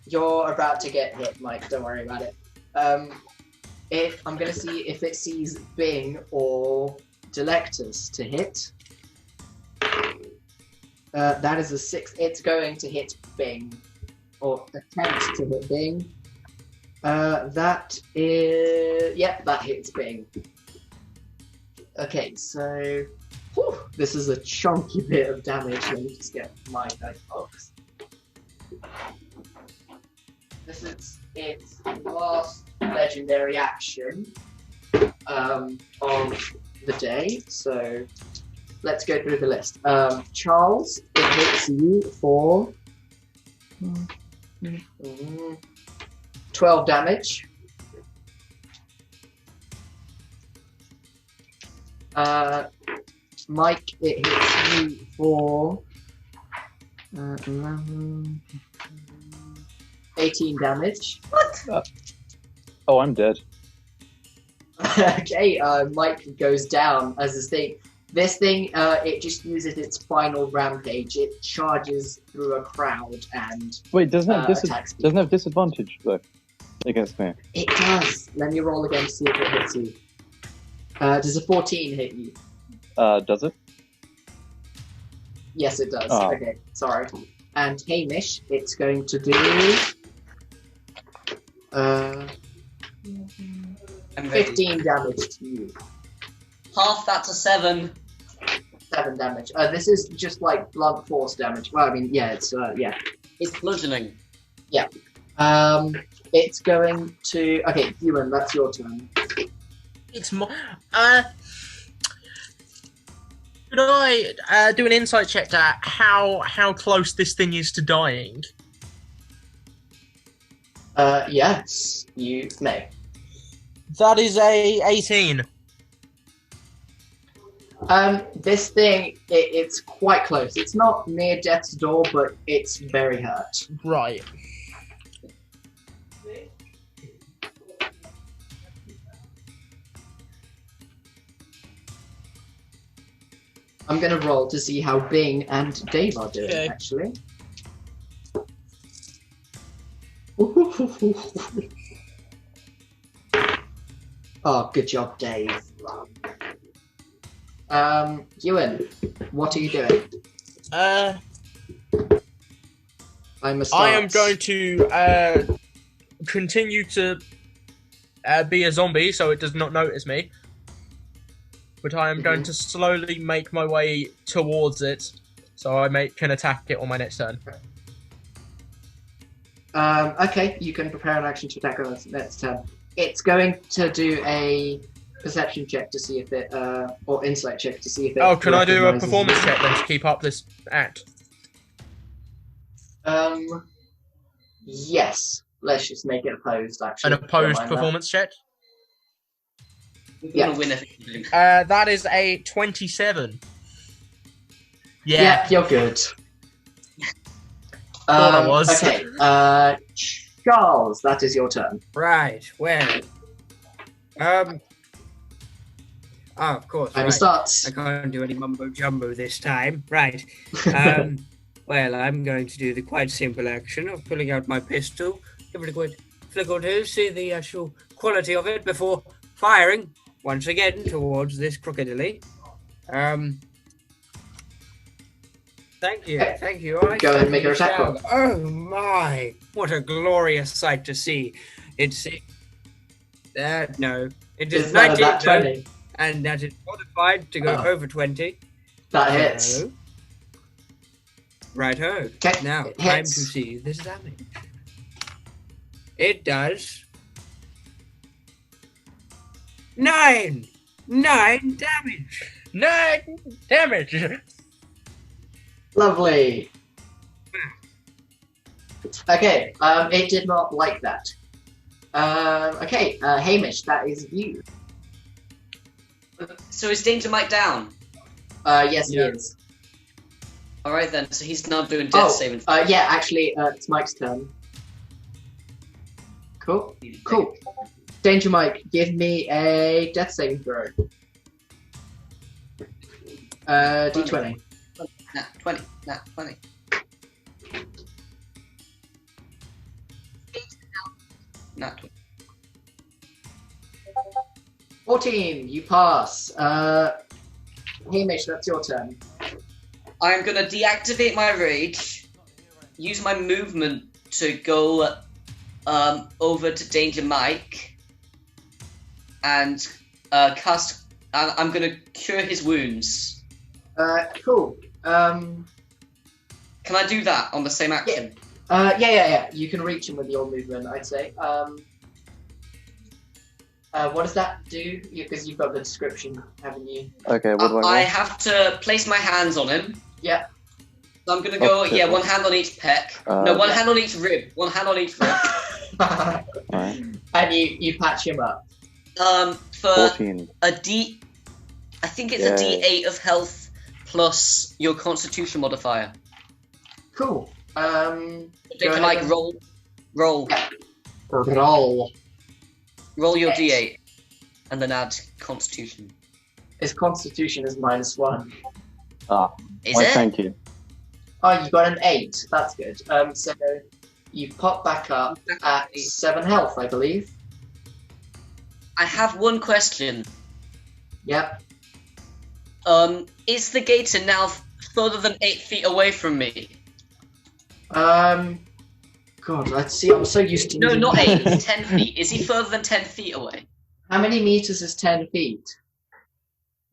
you're about to get hit, Mike. Don't worry about it. If I'm gonna see if it sees Bing or Delectus to hit. That is a 6. It's going to hit Bing, or attempt to hit Bing. That is, yep, that hits Bing. Okay, so this is a chunky bit of damage. Let me just get my dice box. This is its last legendary action of the day. So let's go through the list. Charles, it hits you for 12 damage. Mike, it hits you for 11, 18 damage. Oh, I'm dead. Okay, Mike goes down as this thing, it just uses its final rampage. It charges through a crowd and Wait, doesn't it attacks people. doesn't it have disadvantage though against me? It does. Let me roll again to see if it hits you. Does a 14 hit you? Does it? Yes, it does. Oh. Okay, sorry. And Hamish, it's going to do 15 damage to you. Half that to 7. 7 damage. This is just like blunt force damage. Well, I mean, yeah, it's yeah. It's bludgeoning. It's going to. Okay, Ewan, that's your turn. It's more. Could I do an insight check to how close this thing is to dying? Yes, you may. That is a 18. This thing, it's quite close. It's not near death's door, but it's very hurt. Right. I'm gonna roll to see how Bing and Dave are doing, Okay. actually. Oh, good job, Dave. Ewan, what are you doing? I'm a start. I am going to continue to be a zombie so it does not notice me. But I am going to slowly make my way towards it so I can attack it on my next turn. Okay, you can prepare an action to attack on its next turn. It's going to do a perception check to see if it, or insight check to see if it. Oh, can I do a recognises performance you. check then to keep up this act? Yes. Let's just make it opposed, actually. An opposed Don't mind performance check? We're Yeah. gonna win everything. That is a 27. Yeah, Yeah. you're good. Thought I was. Okay, Charles, that is your turn. Right. Well. Oh, of course. Time Right. starts. I can't do any mumbo jumbo this time. Right. Well, I'm going to do the quite simple action of pulling out my pistol, give it a quick flick or two, see the actual quality of it before firing once again towards this crocodilly. Thank you. Thank you. I Go ahead and make your attack shall. roll. Oh my! What a glorious sight to see. It's no. It is Is that 19, about 20? and that is modified to go Oh. over 20. That hits. So, Righto. Okay, Now, it time hits. to see this damage. It does 9 damage. 9 damage! Lovely. Okay, it did not like that. Okay, Hamish, that is you. So is Danger Mike down? Yes, Yeah. he is. Alright then, so he's now doing death saving. Yeah, actually, it's Mike's turn. Cool. Cool. Danger Mike, give me a death saving throw. D20. Nah, 20. Nah, 20. Nah, 20. 14, you pass. Hamish, that's your turn. I'm gonna deactivate my rage, use my movement to go over to Danger Mike, and cast. I'm gonna cure his wounds. Cool. Can I do that on the same action? Yeah. You can reach him with your movement, I'd say. What does that do? Because you've got the description, haven't you? Okay, what do I I have to place my hands on him. Yeah. So I'm gonna go. Okay. Yeah, one hand on each pec. No, one yeah. hand on each rib. One hand on each rib. Alright. And you patch him up. For 14. a D, I think it's a D8 of health plus your Constitution modifier. Cool. They Go can like ahead. roll Roll. your Yes. D8, and then add Constitution. His constitution is -1. Ah, Is why, it? thank you. Oh, you got an 8. That's good. So you pop back up at 7 health, I believe. I have one question. Yep. Is the gator now further than 8 feet away from me? God, let's see. I'm so used to. No, using- not 8. 10 feet. Is he further than 10 feet away? How many meters is 10 feet?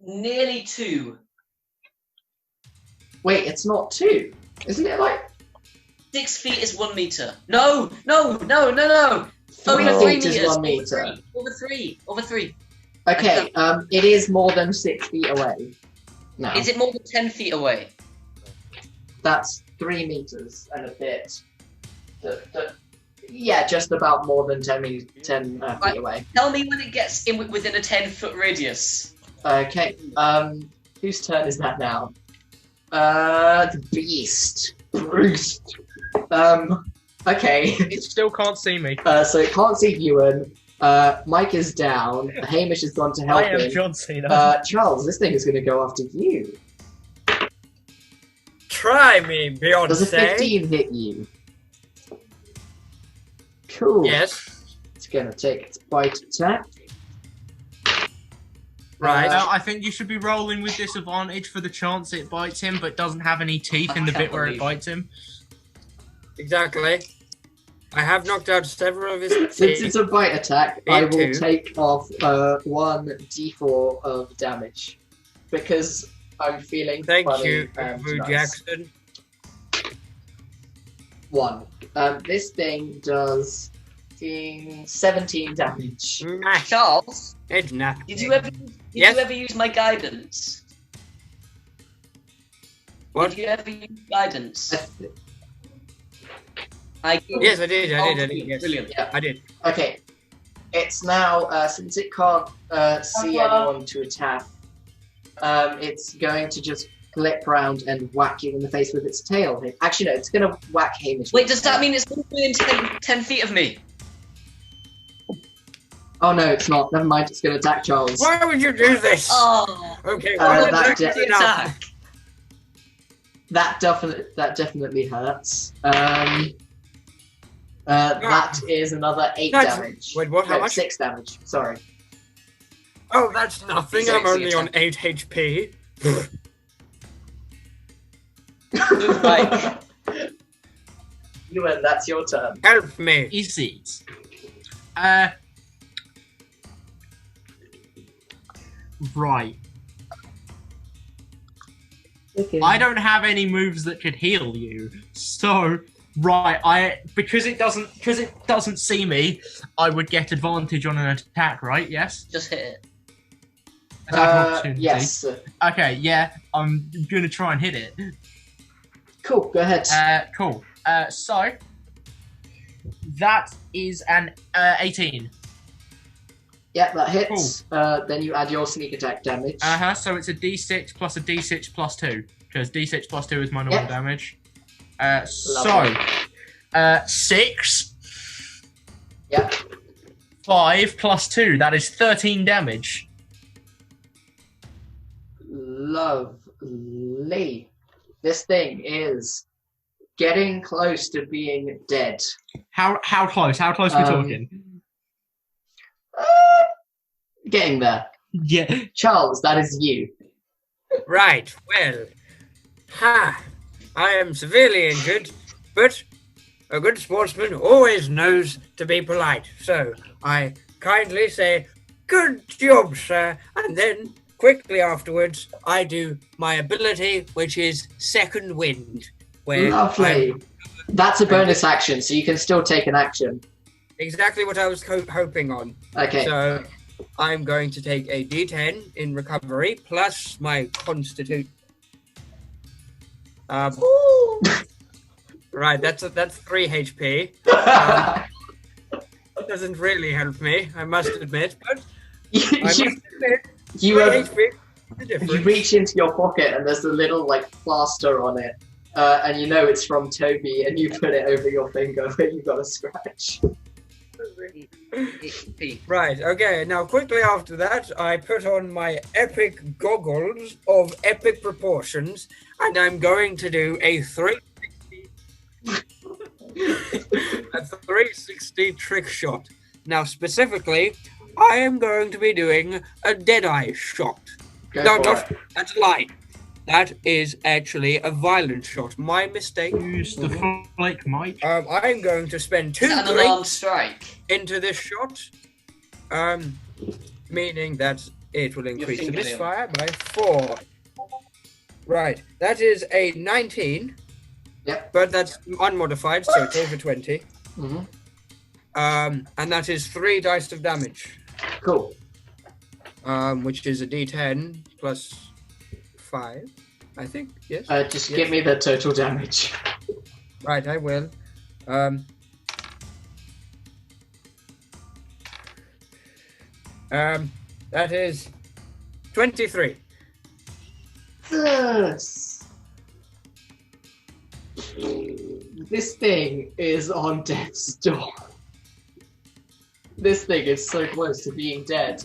Nearly 2. Wait, it's not 2. Isn't it like 6 feet is 1 meter. No. Over 3 3 feet is meters. 1 meter? Over 3. Okay, it is more than 6 feet away. No, Is it more than 10 feet away? that's 3 meters and a bit. Yeah, just about more than 10 feet away. Tell me when it gets in within a 10-foot radius. Okay, whose turn is that now? The beast. Bruce. Okay. It still can't see me. So it can't see Ewan. Mike is down. Hamish has gone to help I am him. John Cena. Charles, this thing is going to go after you. Try me, Does a Beyonce. 15 hit you? Cool. Yes. It's going to take its bite attack. Right. I think you should be rolling with disadvantage for the chance it bites him, but doesn't have any teeth in the I can't bit where it believe bites him. Exactly. I have knocked out several of his Since teeth. it's a bite attack, I will Me too. take off 1d4 of damage. Because I'm feeling Thank funny you, and Boo nice. Jackson. 1. This thing does taking 17 damage. Smash. Charles, It's not. did you ever use my guidance? What? Did you ever use guidance? Yes, I did. Yes. Brilliant. Yeah. I did. Okay. It's now, since it can't see anyone to attack, it's going to just flip round and whack you in the face with its tail. Actually, no, it's going to whack Hamish. Wait, does that mean it's within 10 feet of me? Oh no, it's not. Never mind, it's going to attack Charles. Why would you do this? Oh, Okay, that well, de- the attack. That definitely hurts. That is another 8 That's- damage. wait, what? How No, much? 6 damage. Sorry. Oh, that's nothing. I'm only on 8 HP. Right. Ewan, that's your turn. Help me. Is it? Right. Okay. I don't have any moves that could heal you, so because it doesn't see me, I would get advantage on an attack, right? Yes. Just hit it. Attack opportunity. Yes. Okay. Yeah, I'm gonna try and hit it. Cool, go ahead. Cool. So that is an 18. Yeah, that hits. Then you add your sneak attack damage. So it's a d6 plus a d6 plus 2, because d6 plus 2 is my normal damage. So 6. Yep. 5 plus 2, that is 13 damage. Lovely. This thing is getting close to being dead. How close? How close are we talking? Getting there. Yeah. Charles, that is you. Right, well. I am severely injured, but a good sportsman always knows to be polite. So I kindly say, "Good job, sir," and then quickly afterwards, I do my ability, which is Second Wind. Where Lovely. That's a bonus action, so you can still take an action. Exactly what I was hoping on. Okay. So I'm going to take a D10 in recovery plus my constitute. Right, that's 3 HP. That doesn't really help me, I must admit. But I must admit, you 3 HP. You reach into your pocket and there's a little plaster on it, and you know it's from Toby, and you put it over your finger where you got a scratch. Right, okay, now quickly after that, I put on my epic goggles of epic proportions, and I'm going to do a 360 trick shot. Now, specifically, I am going to be doing a Deadeye shot. That's a lie. That is actually a violent shot. My mistake. Use the flake mic. I'm going to spend 2 An alarm drinks strike. into this shot, meaning that it will increase the misfire by 4. Right, that is a 19. Yep. But that's unmodified, so it's over 20. Mm-hmm. And that is 3 dice of damage. Cool. Which is a D10 plus 5, I think. Yes. Just give me the total damage. Right, I will. That is 23. Yes. This thing is on death's door. This thing is so close to being dead.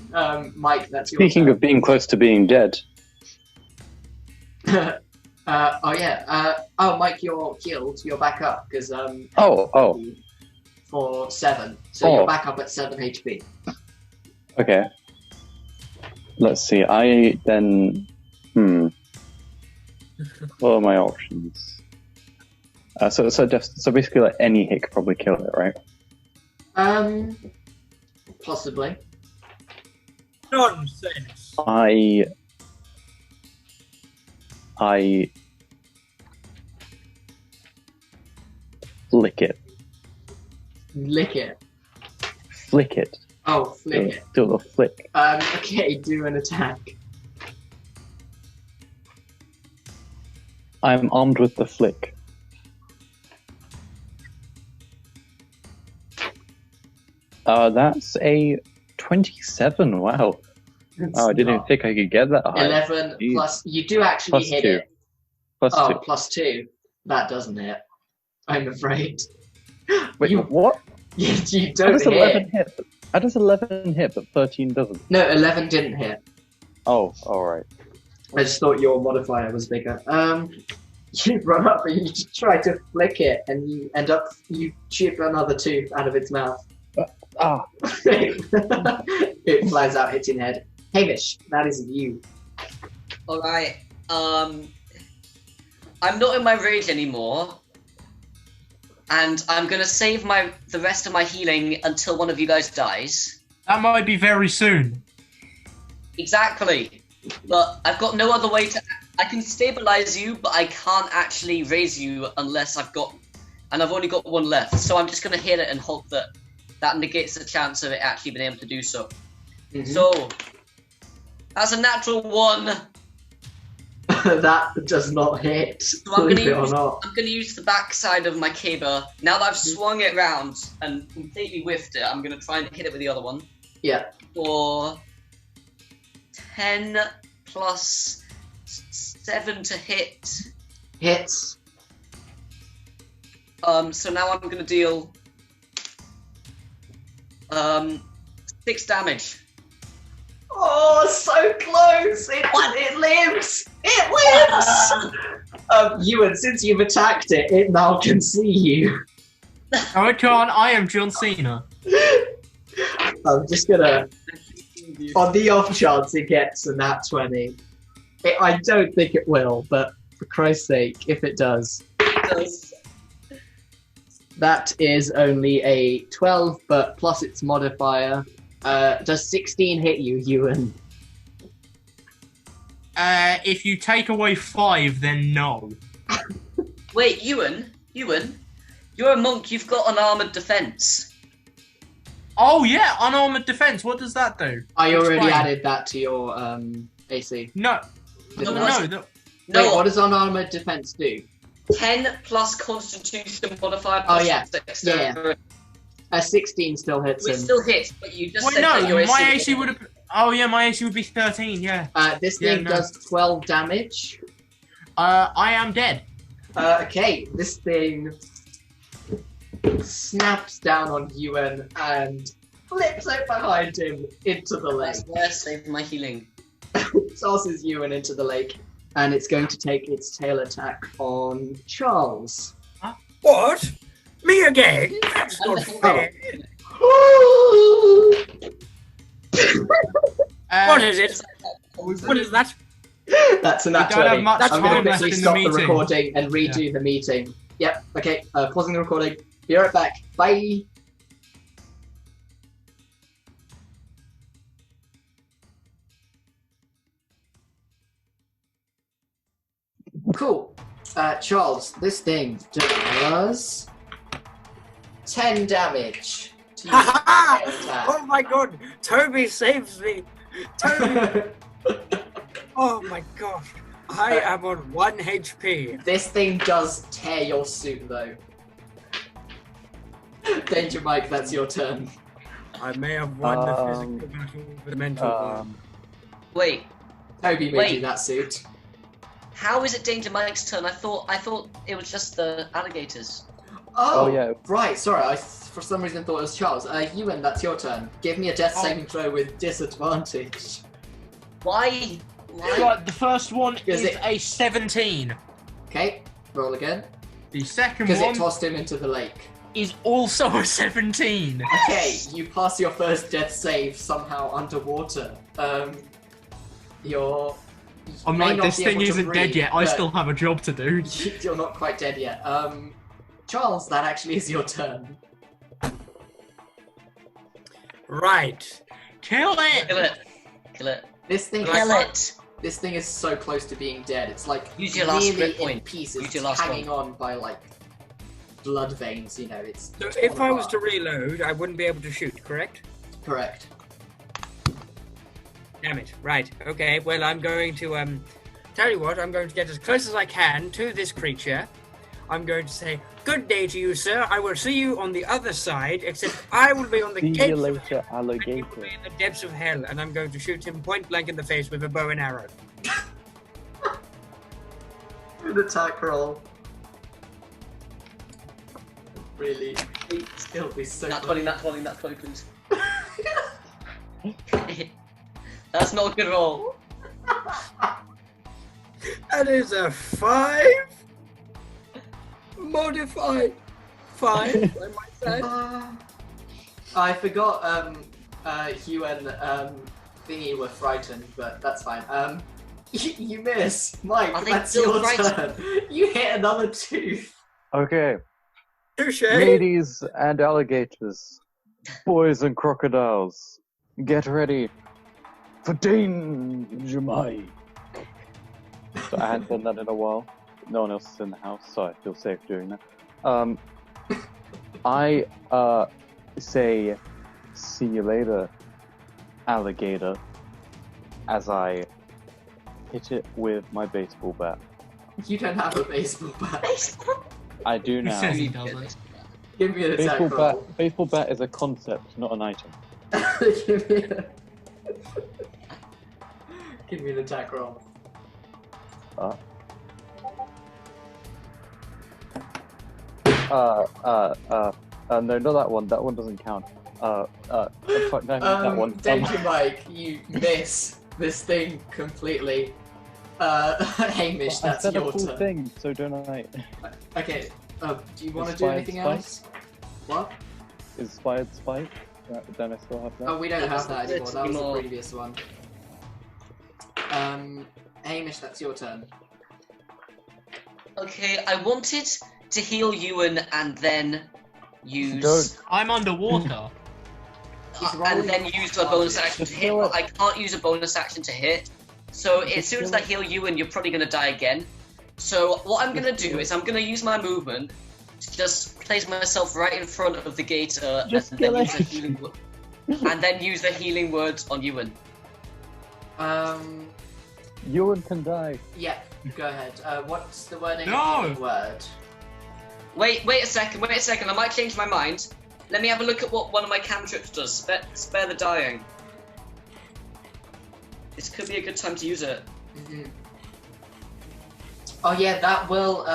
Mike, that's your Speaking turn. of being close to being dead, Mike, you're healed. You're back up because for 7, so you're back up at 7 HP. Okay. Let's see. I then. What are my options? So basically, any hit could probably kill it, right? Possibly. Nonsense. I lick it. Lick it. flick it. Oh, flick it. Do a little flick. Okay, do an attack. I'm armed with the flick. That's a 27. Wow. Oh, I didn't think I could get that high. 11 Jeez. plus. You do actually Plus hit 2. it. Plus Oh, 2. plus 2. That doesn't hit. I'm afraid. Wait, you- what? You How don't does hit. 11 hit? How does 11 hit, but 13 doesn't? No, 11 didn't hit. Oh, alright. I just thought your modifier was bigger. You run up and you try to flick it, and you chip another tooth out of its mouth. Ah, It flies out, hits your head. Hamish, that is you. Alright, I'm not in my rage anymore. And I'm gonna save the rest of my healing until one of you guys dies. That might be very soon. Exactly. But I've got no other way to... I can stabilize you, but I can't actually raise you unless I've got... And I've only got one left. So I'm just gonna hit it and hope that negates the chance of it actually being able to do so. Mm-hmm. So, that's a natural 1. That does not hit. So I'm Believe it or not. gonna use the backside of my caber. Now that I've swung it round and completely whiffed it, I'm gonna try and hit it with the other one. Yeah. For 10 plus 7 to hit. Hits. So now I'm gonna deal 6 damage. Oh, so close! It lives! It lives! Ewan, since you've attacked it, it now can see you. Oh, it can't. I am John Cena. I'm just gonna... On the off chance it gets a nat 20. I don't think it will, but for Christ's sake, if it does. That is only a 12, but plus its modifier. Does 16 hit you, Ewan? If you take away 5, then no. Wait, Ewan, you're a monk. You've got an armored defense. Oh yeah, unarmored defense. What does that do? I already Explain. added that to your AC. No, Didn't No, I? no. No, Wait, what does unarmored defense do? 10 plus Constitution modifier. Oh, Plus yeah. Dexterity. 16 still hits Which him. still hits, but you just Wait, said that no. your My AC would have. Oh yeah, my AC would be 13. Yeah. This Yeah, thing no. does 12 damage. I am dead. Okay, this thing snaps down on Ewan and flips out behind him into the lake. That's where I saved my healing. Tosses Ewan into the lake, and it's going to take its tail attack on Charles. What? Me again? That's not fair. What is it? What is that? That's a nat We don't have 20. much I'm going time to left quickly in the stop the meeting. recording and redo the meeting. Yep, okay, pausing the recording. Be right back. Bye! Cool. Charles, this thing does 10 damage. To your Ha ha! tail attack. Oh my god! Toby saves me! Toby! Oh my gosh! I am on 1 HP. This thing does tear your suit, though. Danger Mike, that's your turn. I may have won the physical battle with the mental one. Wait, Toby made Wait. you that suit. how is it Danger Mike's turn? I thought it was just the alligators. Oh, yeah. Right, sorry, I for some reason thought it was Charles. Ewan, that's your turn. Give me a death saving throw with disadvantage. Why? Right, the first one Is is it- a 17. Okay, roll again. The second Because it one tossed him into the lake. is also a 17. Okay, you pass your first death save somehow underwater. You're... I'm may like, not this be thing able to isn't dead breathe, yet. I but still have a job to do. You're not quite dead yet. Charles, that actually is your turn. Right. Kill it! Kill it. Kill it. This thing Kill is it. This thing is so close to being dead. It's like Use your last nearly grip in point. pieces, Use your last hanging on by like blood veins. You know, it's. So torn if I was apart. to reload, I wouldn't be able to shoot, correct? Correct. Damn it. Right. Okay. Well, I'm going to tell you what. I'm going to get as close as I can to this creature. I'm going to say, "Good day to you, sir. I will see you on the other side. Except I will be on the See gates you of later, hell, and you alligator. will be in the depths of hell." And I'm going to shoot him point blank in the face with a bow and arrow. An attack roll. Really, it'll be so. Not 20, please. That's not a good roll. That is a 5 modified 5. I might say. I forgot. Hugh and Thingy were frightened, but that's fine. You miss, Mike. Are they That's still your turn. You hit another tooth. Okay, Touche. ladies and alligators, boys and crocodiles, get ready for danger, Mike. So I hadn't done that in a while. No one else is in the house, so I feel safe doing that. I say, see you later, alligator, as I hit it with my baseball bat. You don't have a baseball bat. I do He now. says he doesn't. Give me an attack Baseball roll. bat. Baseball bat is a concept, not an item. Give me an attack roll. No, not that one. That one doesn't count. Fuck, no, that one. Danger Mike, you miss this thing completely. Hamish, I that's said a your cool turn. thing, so don't I? Okay, do you want to do Inspired anything spike? else? What? Inspired spike? Don't I still have that? Oh, we don't have that anymore. That was the Anymore. previous one. Hamish, that's your turn. Okay, I wanted to heal Ewan and then use Don't. I'm underwater. and then use a bonus action to Just hit. heal But it. I can't use a bonus action to hit. So as soon as I heal Ewan, you're probably gonna die again. So what I'm gonna do is I'm gonna use my movement to just place myself right in front of the gator Just and then kill use the it. healing and then use the healing words on Ewan. Ewan can die. Yeah, go ahead. What's the wording No! of the word? Wait a second. I might change my mind. Let me have a look at what one of my cantrips does. Spare the dying. This could be a good time to use it. Mm-hmm. Oh yeah, that will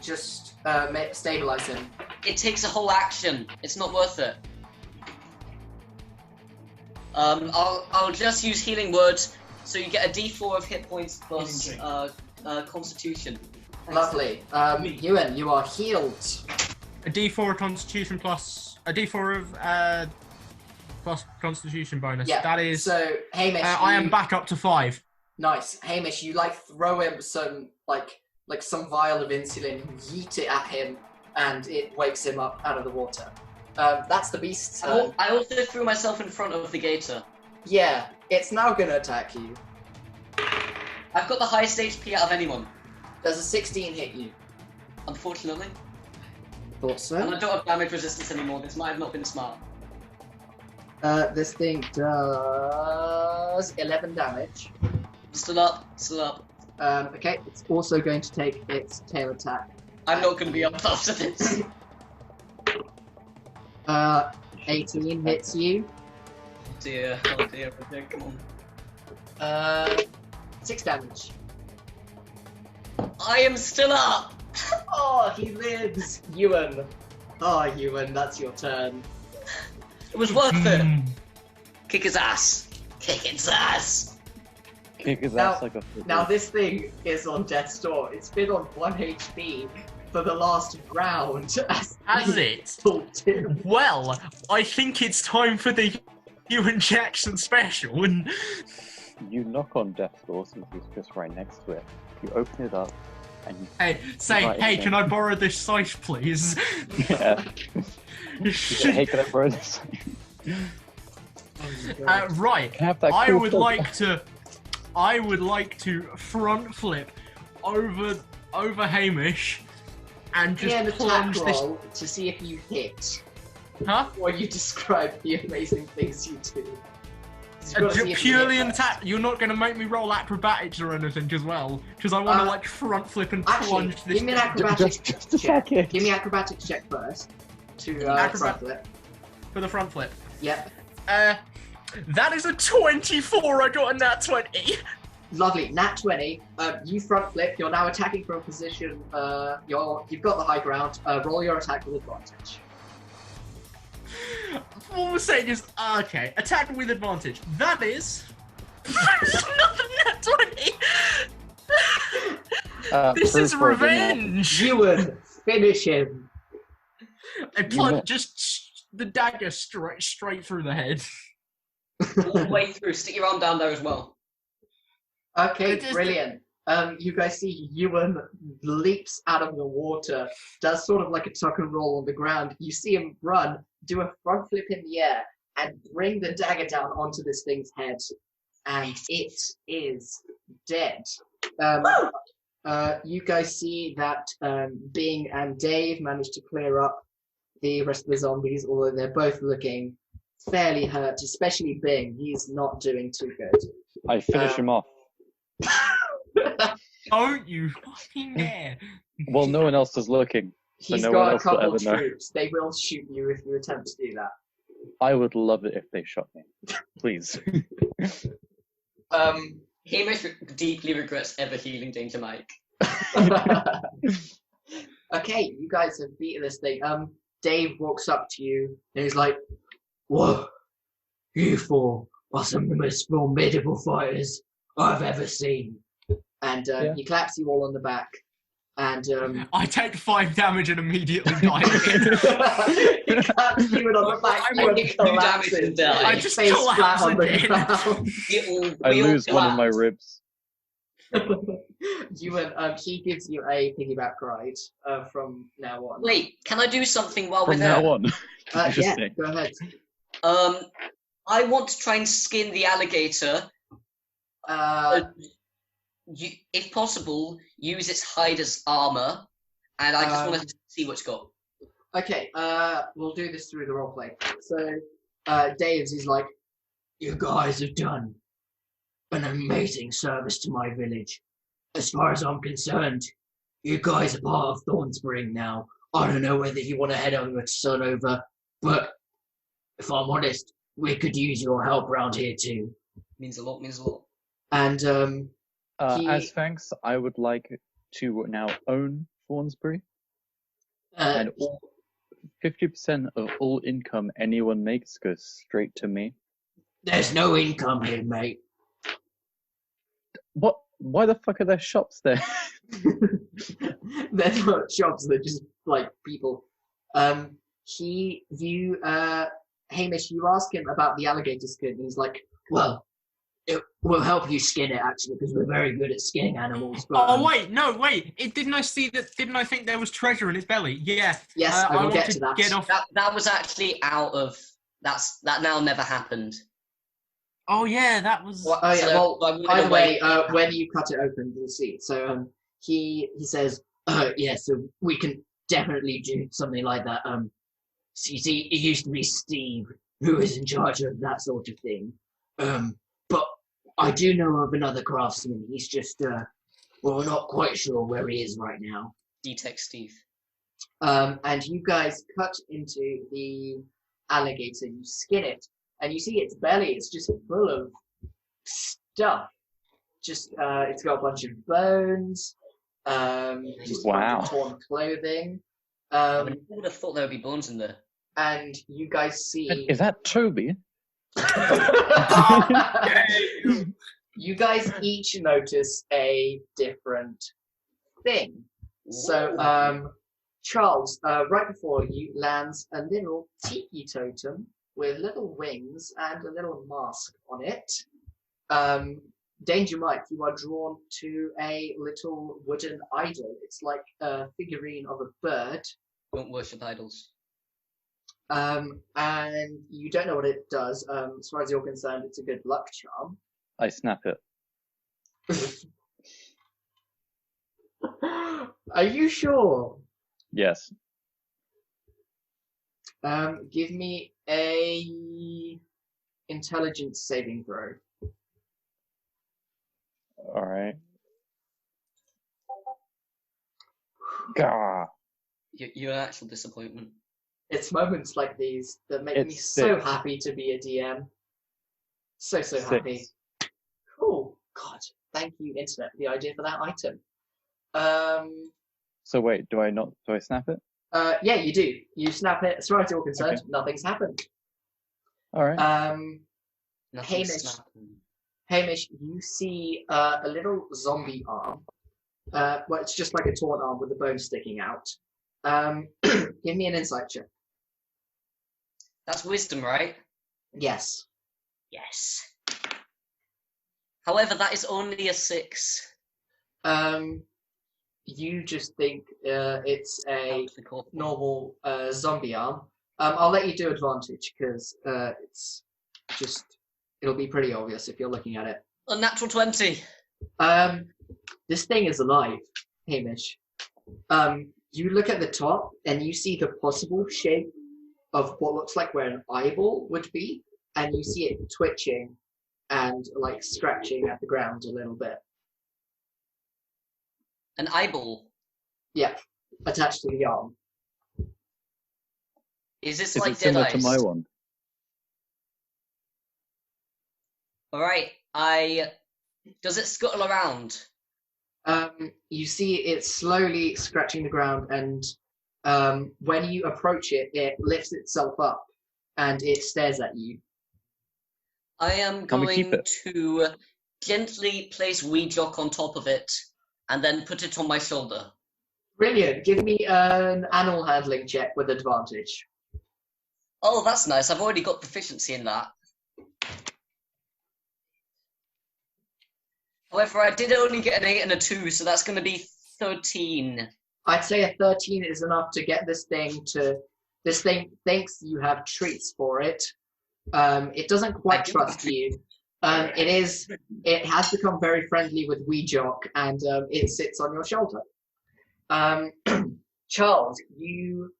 just stabilize him. It takes a whole action. It's not worth it. I'll just use healing words, so you get a D4 of hit points plus Constitution. Lovely. Ewan, you are healed. A D4 of Constitution plus a D4 of plus Constitution bonus. Yeah. That is. So Hamish, I am back up to 5. Nice, Hamish. You throw him some like some vial of insulin, yeet it at him, and it wakes him up out of the water. That's the beast's turn. I also threw myself in front of the gator. Yeah, it's now gonna attack you. I've got the highest HP out of anyone, Does a 16 hit you? unfortunately. Thought so. And I don't have damage resistance anymore. This might have not been smart. This thing does 11 damage. Still up. Okay, it's also going to take its tail attack. I'm not going to be up after this. 18 hits you. Oh dear, come on. 6 damage. I am still up! Oh, he lives! Ewan. Oh, Ewan, that's your turn. It was worth it! Kick his ass! Kick its ass! Kick his Now- ass like a football. Now, this thing is on death's door. It's been on 1 HP for the last round. Has it? Talked him. Well, I think it's time for the Ewan Jackson special. And You knock on death's door since he's just right next to it. You open it up, and you hey, say, Right, hey, okay. can I borrow this scythe, please? yeah. Hey, can I borrow this? Right. Can I have that I cool would flip? like to front flip over Hamish and Give me an just attack plunge this. roll to see if you hit. Huh? Or you describe the amazing things you do. You've gotta see if you Purely hit an first. attack. You're not going to make me roll acrobatics or anything as well, because I want to like front flip and plunge this. Give me an acrobatics Just check. attack it. Give me an acrobatics check first. To Acrobat- front flip. For the front flip. Yep. That is a 24. I got a nat 20. Lovely. Nat 20. You front flip. You're now attacking from a position. You've got the high ground. Roll your attack with advantage. What we're saying is, okay, attack with advantage. That is another nat 20. This is proof of it. revenge. Ewan, finish him. I plunge just the dagger straight through the head. All the way through. Stick your arm down there as well. Okay, It is brilliant. You guys see Ewan leaps out of the water, does sort of like a tuck and roll on the ground. You see him run, do a front flip in the air, and bring the dagger down onto this thing's head. And it is dead. You guys see that Bing and Dave managed to clear up the rest of the zombies, although they're both looking fairly hurt, especially Bing. He's not doing too good. I finish him off. Don't you fucking dare. Well, no one else is looking. So He's no one got a else will couple ever know. troops. They will shoot you if you attempt to do that. I would love it if they shot me. Please. Hamish deeply regrets ever healing Danger Mike. Okay, you guys have beaten this thing. Dave walks up to you and he's like, "Whoa, you four are some of the most formidable fighters I've ever seen." And he claps you all on the back. And I take 5 damage and immediately die. he claps you on the back. I You take 2 damage and die. I just face flat collapse on the again. ground. I lose one of my ribs. He gives you a piggyback ride from now on. Wait, can I do something while we're From there? now on. Yeah, Interesting. go ahead. I want to try and skin the alligator. If possible, use its hide as armor, and I just want to see what it's got. Okay, we'll do this through the roleplay. So, Dave's is like, "You guys have done an amazing service to my village. As far as I'm concerned, you guys are part of Thornspring now. I don't know whether you want to head over to Sunover, but if I'm honest, we could use your help around here too." Means a lot. And As thanks, I would like to now own Thornsbury, and 50% of all income anyone makes goes straight to me. there's no income here, mate. What? Why the fuck are there shops there? They're not shops, they're just like people. Hamish, you ask him about the alligator skin, and he's like, "Well, it will help you skin it actually, because we're very good at skinning animals." But, Wait. Didn't I see that? Didn't I think there was treasure in its belly? Yeah. Yes, I will want get to that. Get off. That was actually out of that now never happened. Oh yeah, that was. Oh yeah. So, Well, I'm by the gonna way, wait. when you cut it open, you'll see. So he says, "Yeah, so we can definitely do something like that." So you see, it used to be Steve who was in charge of that sort of thing. But I do know of another craftsman. He's just we're not quite sure where he is right now. D-Tech Steve. And you guys cut into the alligator, you skin it, and you see its belly, it's just full of stuff. Just, it's got a bunch of bones, just a bunch of torn clothing. I would have thought there would be bones in there. And you guys see... Is that Toby? You guys each notice a different thing. So, Charles, right before you lands a little tiki totem with little wings and a little mask on it. Danger Mike, you are drawn to a little wooden idol. It's like a figurine of a bird. Don't worship idols. And you don't know what it does. As far as you're concerned, it's a good luck charm. I snap it. Are you sure? Yes. Give me a intelligence saving throw. All right. Gah. You're an actual disappointment. It's moments like these that make me It's so 6. happy to be a DM. So 6. happy. Cool. God, thank you, Internet, for the idea for that item. So wait, do I snap it? Yeah, you do. You snap it. As far as you're concerned, Okay. nothing's happened. All right. Nothing Hamish. snapping. Hamish, you see a little zombie arm. Well, it's just like a torn arm with the bone sticking out. Give me an insight check. That's wisdom, right? Yes. Yes. However, that is only a 6. You just think it's a Out the corner. normal zombie arm. I'll let you do advantage because it's just it'll be pretty obvious if you're looking at it. Unnatural 20. This thing is alive, Hamish. You look at the top and you see the possible shape of what looks like where an eyeball would be, and you see it twitching and like scratching at the ground a little bit. An eyeball. Yeah, attached to the arm. Is this Is like it similar dead to eyes? my one? Alright, does it scuttle around? You see it slowly scratching the ground, and when you approach it, it lifts itself up and it stares at you. I am Can we keep going it? to gently place Weejock on top of it and then put it on my shoulder. Brilliant. Give me an animal handling check with advantage. Oh, that's nice. I've already got proficiency in that. However, I did only get an 8 and a 2, so that's going to be 13. I'd say a 13 is enough to get this thing to... This thing thinks you have treats for it. It doesn't quite trust you. It has become very friendly with Weejock, and it sits on your shoulder. Charles, you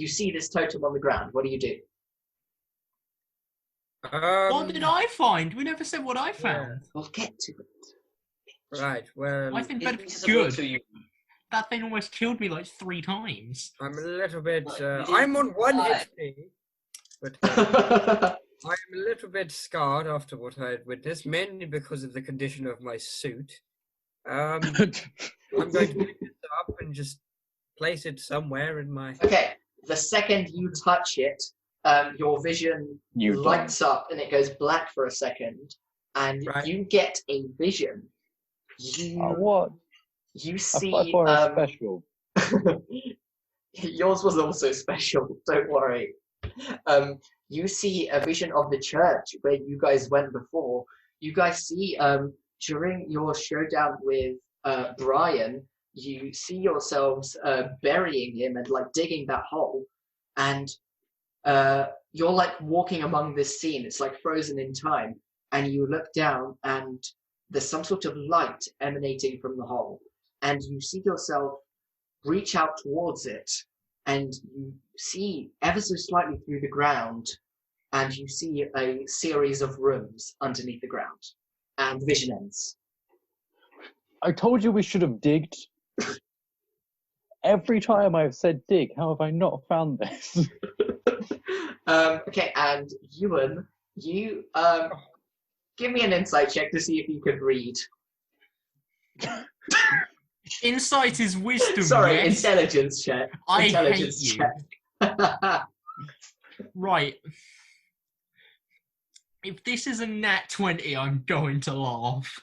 see this totem on the ground. What do you do? What did I find? We never said what I found. We'll get to it. Right, well, I think It that's means a lot to good. you. That thing almost killed me like 3 times. I'm a little bit. Look, you didn't I'm on 1 die. HP, but I'm a little bit scarred after what I had witnessed, mainly because of the condition of my suit. I'm going to pick this up and just place it somewhere in my. Okay, the second you touch it, your vision You lights up and it goes black for a second, and Right. you get a vision. You what? you I see thought I was special. yours was also special. Don't worry. You see a vision of the church where you guys went before. You guys see during your showdown with Brian, you see yourselves burying him and like digging that hole, and you're like walking among this scene. It's like frozen in time, and you look down and there's some sort of light emanating from the hole, and you see yourself reach out towards it, and you see ever so slightly through the ground, and you see a series of rooms underneath the ground, and the vision ends. I told you we should have digged. Every time I've said dig, how have I not found this? Okay, and Ewan, you give me an insight check to see if you could read. Insight is wisdom. Sorry, yes. intelligence check. I Intelligence hate you. check. Right. If this is a nat 20, I'm going to laugh.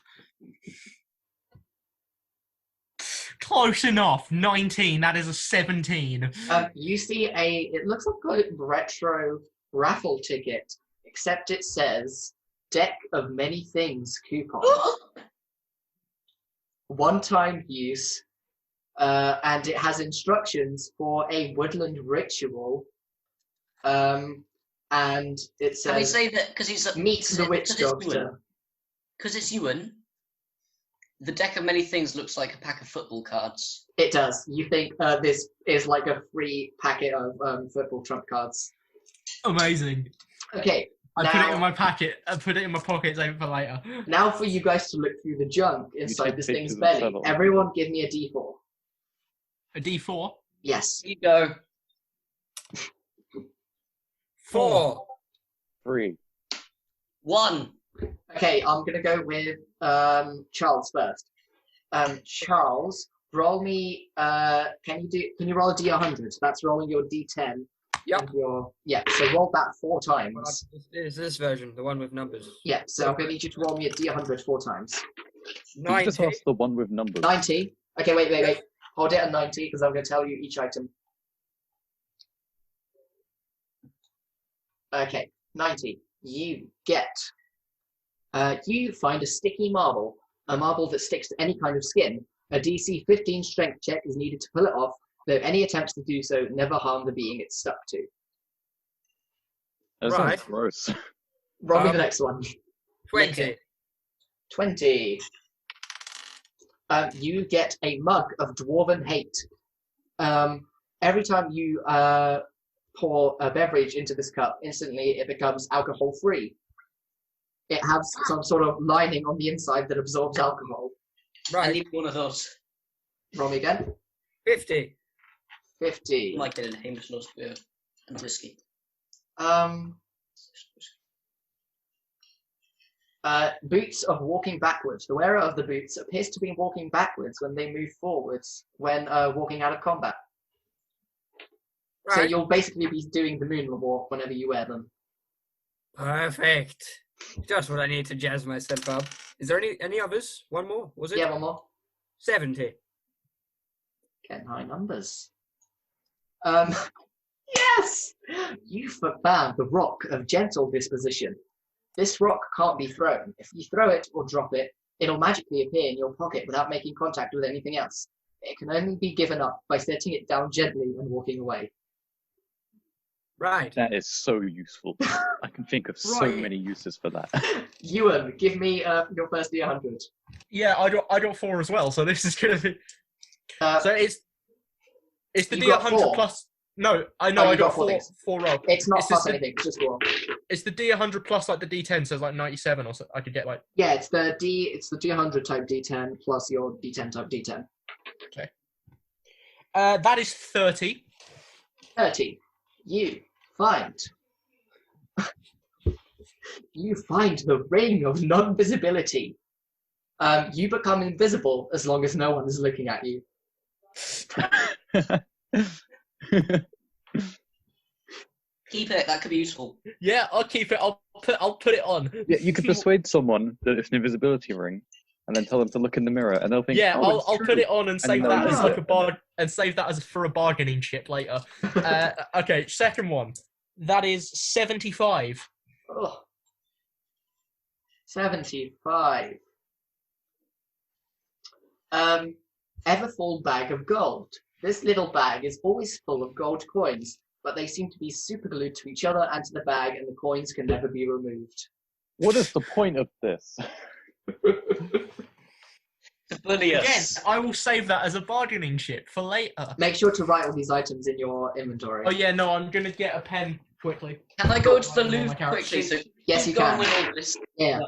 Close enough. 19. That is a 17. You see it looks like a retro raffle ticket, except it says deck of many things coupon. One-time use, and it has instructions for a woodland ritual, and it Can we says say that because he's meet the witch doctor. Because it's Ewan. The deck of many things looks like a pack of football cards. It does. You think this is like a free packet of football trump cards. Amazing. Okay. I now, put it in my packet. I put it in my pocket, save it for later. Now for you guys to look through the junk inside this thing's belly. Everyone give me a d4. A D4? Yes. You go. 4. 3. 1. Okay, I'm gonna go with Charles first. Charles, roll me. Can you roll a d100? That's rolling your d10. Yep. So roll that 4 times. Is this version, the one with numbers? Yeah. So I'm gonna need you to roll me a d100 4 times. You just 90. ask the one with numbers. 90. Okay, wait. Hold it at 90 because I'm gonna tell you each item. Okay, 90. You get. You find a sticky marble, a marble that sticks to any kind of skin. A DC 15 strength check is needed to pull it off, though any attempts to do so never harm the being it's stuck to. That Right. sounds gross. Roll me the next one. 20. 20. You get a mug of dwarven hate. Every time you pour a beverage into this cup, instantly it becomes alcohol-free. It has some sort of lining on the inside that absorbs alcohol. I Right. need one of those. Roll me again. 50. 50. I might get in Hamish Loves beer and whiskey. Boots of walking backwards. The wearer of the boots appears to be walking backwards when they move forwards when walking out of combat. So Right. you'll basically be doing the moonwalk whenever you wear them. Perfect. Just what I need to jazz myself up. Is there any others? One more, was it? Yeah, one more. 70. Getting high numbers. Yes! You found the rock of gentle disposition. This rock can't be thrown. If you throw it or drop it, it'll magically appear in your pocket without making contact with anything else. It can only be given up by setting it down gently and walking away. Right. That is so useful. I can think of so Right. many uses for that. Ewan, give me your first D100. Yeah, I got 4 as well, so this is gonna be. So it's the you got D100 4? plus. No, I know Oh, I you got got 4 4 things. 4 roll. It's not It's plus just the- anything, it's just roll. It's the D100 plus like the D10, so it's like 97 or so. I could get like. Yeah, it's the D100 type D10 plus your D10 type D10. That is 30. 30. You find the ring of non-visibility. You become invisible as long as no one is looking at you. Keep it. That could be useful. Yeah, I'll keep it. I'll put it on. Yeah, you could persuade someone that it's an invisibility ring, and then tell them to look in the mirror, and they'll think, Yeah, "Oh, I'll put it on and save they'll that as use like it. a save that as for a bargaining chip later. Okay, second one. That is 75. Oh. 75. Everfull bag of gold. This little bag is always full of gold coins, but they seem to be superglued to each other and to the bag, and the coins can never be removed. What is the point of this?" To bully us. Again, I will save that as a bargaining chip for later. Make sure to write all these items in your inventory. Oh yeah, no, I'm gonna get a pen quickly. Can I go to the Oh my Louvre God. quickly? So Yes, keep you going can. with all this. Yeah.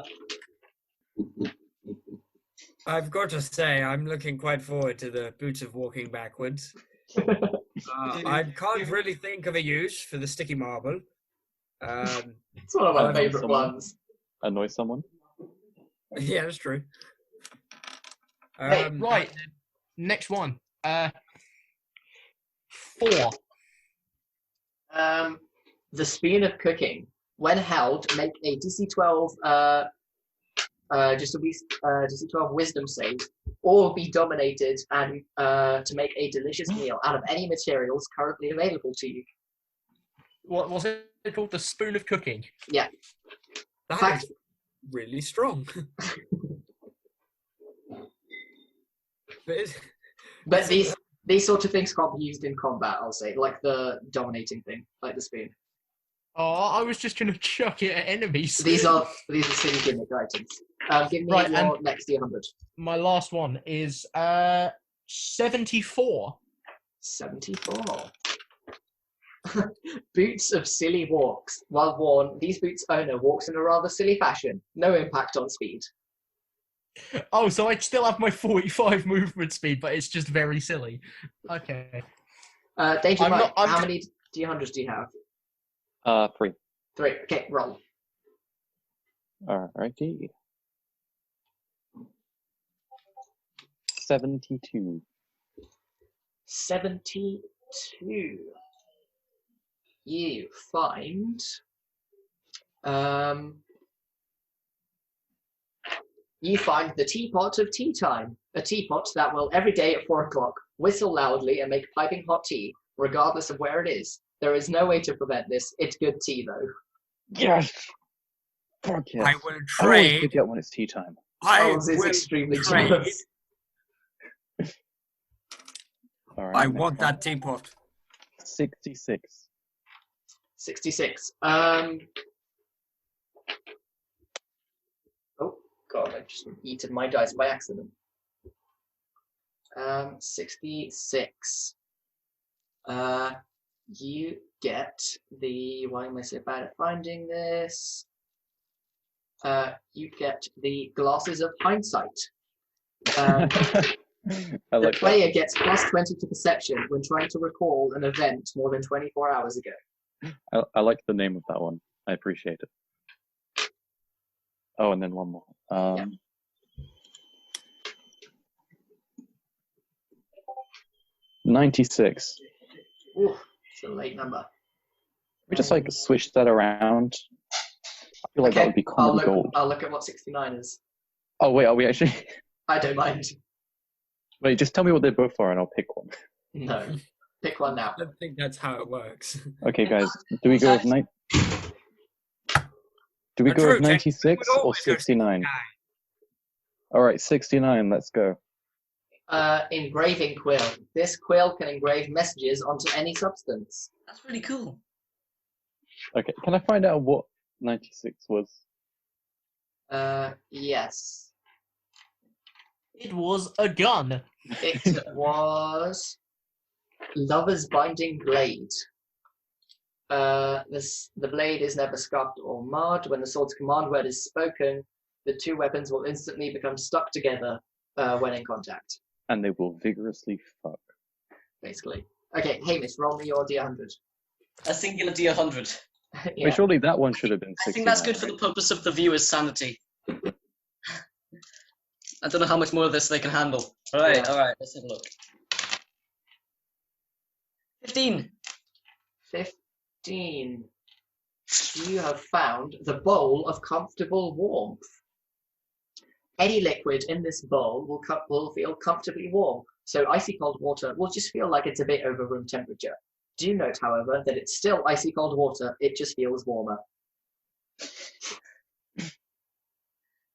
I've got to say, I'm looking quite forward to the boots of walking backwards. I can't really think of a use for the sticky marble. It's one of my Annoy favourite someone. ones. Annoy someone? Yeah, that's true. Hey, Right, next one. 4. The spoon of cooking. When held, make a DC 12 DC 12 wisdom save, or be dominated and to make a delicious meal out of any materials currently available to you. What was it called? The spoon of cooking. Yeah. That Fact- is really strong. But these sort of things can't be used in combat, I'll say, like the dominating thing, like the spoon. Oh, I was just going to chuck it at enemies. These are silly gimmick items. Give me Right, your next D100. My last one is 74. 74. Boots of silly walks. While worn, these boots' owner walks in a rather silly fashion. No impact on speed. Oh, so I still have my 45 movement speed, but it's just very silly. Okay. Danger Mike, I'm how ju- many D100s do you have? 3. 3. Okay, roll. Alrighty. 72. 72. You find the teapot of tea time, a teapot that will every day at 4 o'clock whistle loudly and make piping hot tea, regardless of where it is. There is no way to prevent this. It's good tea, though. Yes! Fuck yes. I will I always trade. forget when it's tea time. Charles is extremely trade. jealous. Alright, I next want one. that teapot. 66. 66. Oh god, I just eaten my dice by accident. 66. You get the. Why am I so bad at finding this? You get the glasses of hindsight. I The like player gets plus 20 to perception when trying to recall an event more than 24 hours ago. that. I like the name of that one. I appreciate it. Oh, and then one more. Yeah. 96. Ooh, it's a late number. We just like switch that around. I feel like that would be I'll common look, gold. I'll look at what 69 is. Oh wait, are we actually? I don't mind. Wait, just tell me what they both are, and I'll pick one. No. Pick one now. I don't think that's how it works. Okay, guys, do we go with Do we A go true with 96 gentleman would or always go 69? All right, 69. Let's go. Engraving quill. This quill can engrave messages onto any substance. That's really cool. Okay, can I find out what 96 was? Yes. It was a gun. It was Lover's Binding Blade. The blade is never scuffed or marred. When the sword's command word is spoken, the two weapons will instantly become stuck together when in contact. And they will vigorously fuck. Basically. Okay, Hamish, roll me your D100. A singular D100. Yeah. Wait, surely that one should have been 69. I think that's good for the purpose of the viewer's sanity. I don't know how much more of this they can handle. Alright, Yeah. alright, let's have a look. 15. 15. You have found the bowl of comfortable warmth. Any liquid in this bowl will feel comfortably warm, so icy cold water will just feel like it's a bit over room temperature. Do note, however, that it's still icy cold water, it just feels warmer.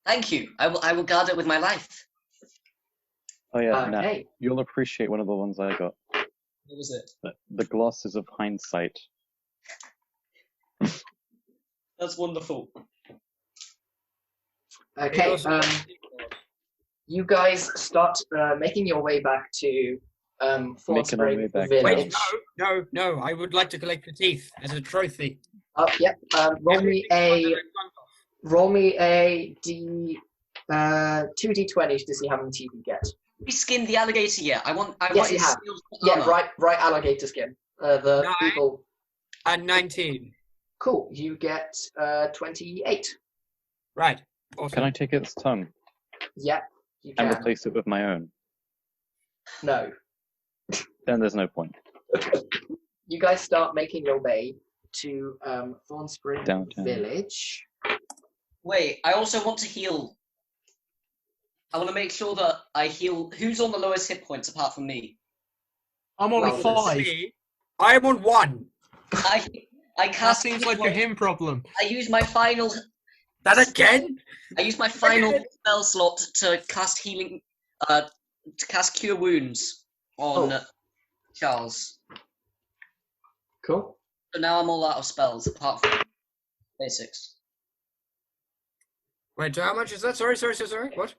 Thank you. I will guard it with my life. Oh yeah, Nat, Okay. you'll appreciate one of the ones I got. What was it? The glasses of hindsight. That's wonderful. Okay, you guys start making your way back to Making our way Thornspring back. Village. Wait, no. I would like to collect the teeth as a trophy. Yep. Roll me a D, 2d20 to see how many teeth you get. We skinned the alligator yet. I want Yes, you his have. skills for Yeah, armor. right. Alligator skin. The 9. people. And 19. Cool. You get 28. Right. Awesome. Can I take its tongue Yep. You and can. replace it with my own? No. Then there's no point. You guys start making your way to Thornspring Downtown. Village. Wait, I also want to heal. I want to make sure that I heal. Who's on the lowest hit points apart from me? I'm on Well, 5. Me, I'm on 1. I That cast. seems like a him problem. I use my final. That again? I use my final spell slot to cast healing. To cast Cure Wounds on Charles. Cool. So now I'm all out of spells, apart from basics. Wait, how much is that? Sorry. What?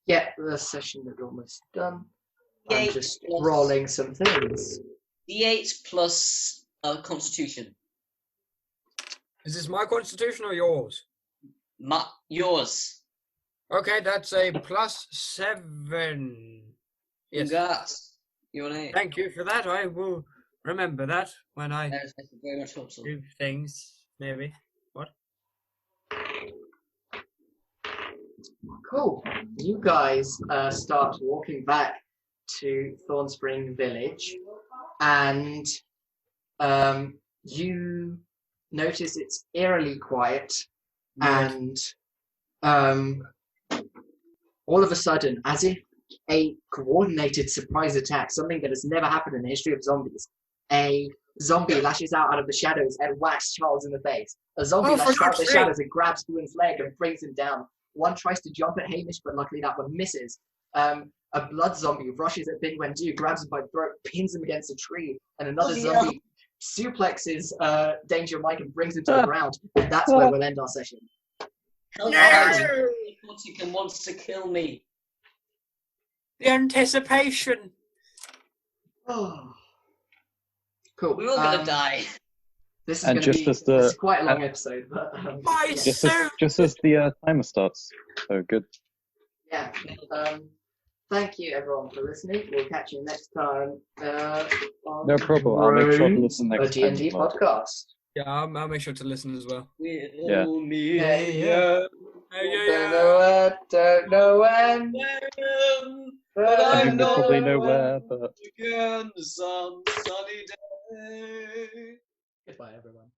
Yeah, the session is almost done. I'm D8 just plus- rolling some things. D8 plus Constitution. Is this my constitution or yours? Yours. Okay, that's a +7. Yes. Congrats. Your name. Thank you for that. I will remember that when I Yes, thank you very much, Hobson. do things. Maybe. What? Cool. You guys start walking back to Thornspring Village, and you notice it's eerily quiet, and all of a sudden, as if a coordinated surprise attack, something that has never happened in the history of zombies, a zombie lashes out of the shadows and whacks Charles in the face. A zombie lashes out of the shadows and grabs Boone's leg and brings him down. One tries to jump at Hamish, but luckily that one misses. A blood zombie rushes at Big Wendu, grabs him by the throat, pins him against a tree, and another zombie suplexes Danger Mike and brings him to the ground. And that's where we'll end our session. Help No! Corsican wants to kill me. The anticipation. Oh. Cool. We're all gonna die. This is And going to just be as the- this is quite a long episode, but My Just suit. as the timer starts. So good. yeah. Thank you everyone for listening. We'll catch you next time. On No problem. I'll make sure to Drones, listen next a time. D&D as well. podcast. Yeah, I'll make sure to listen as well. Yeah. Don't know when. But I I mean, know probably know where, but Again, some sunny day. Goodbye, everyone.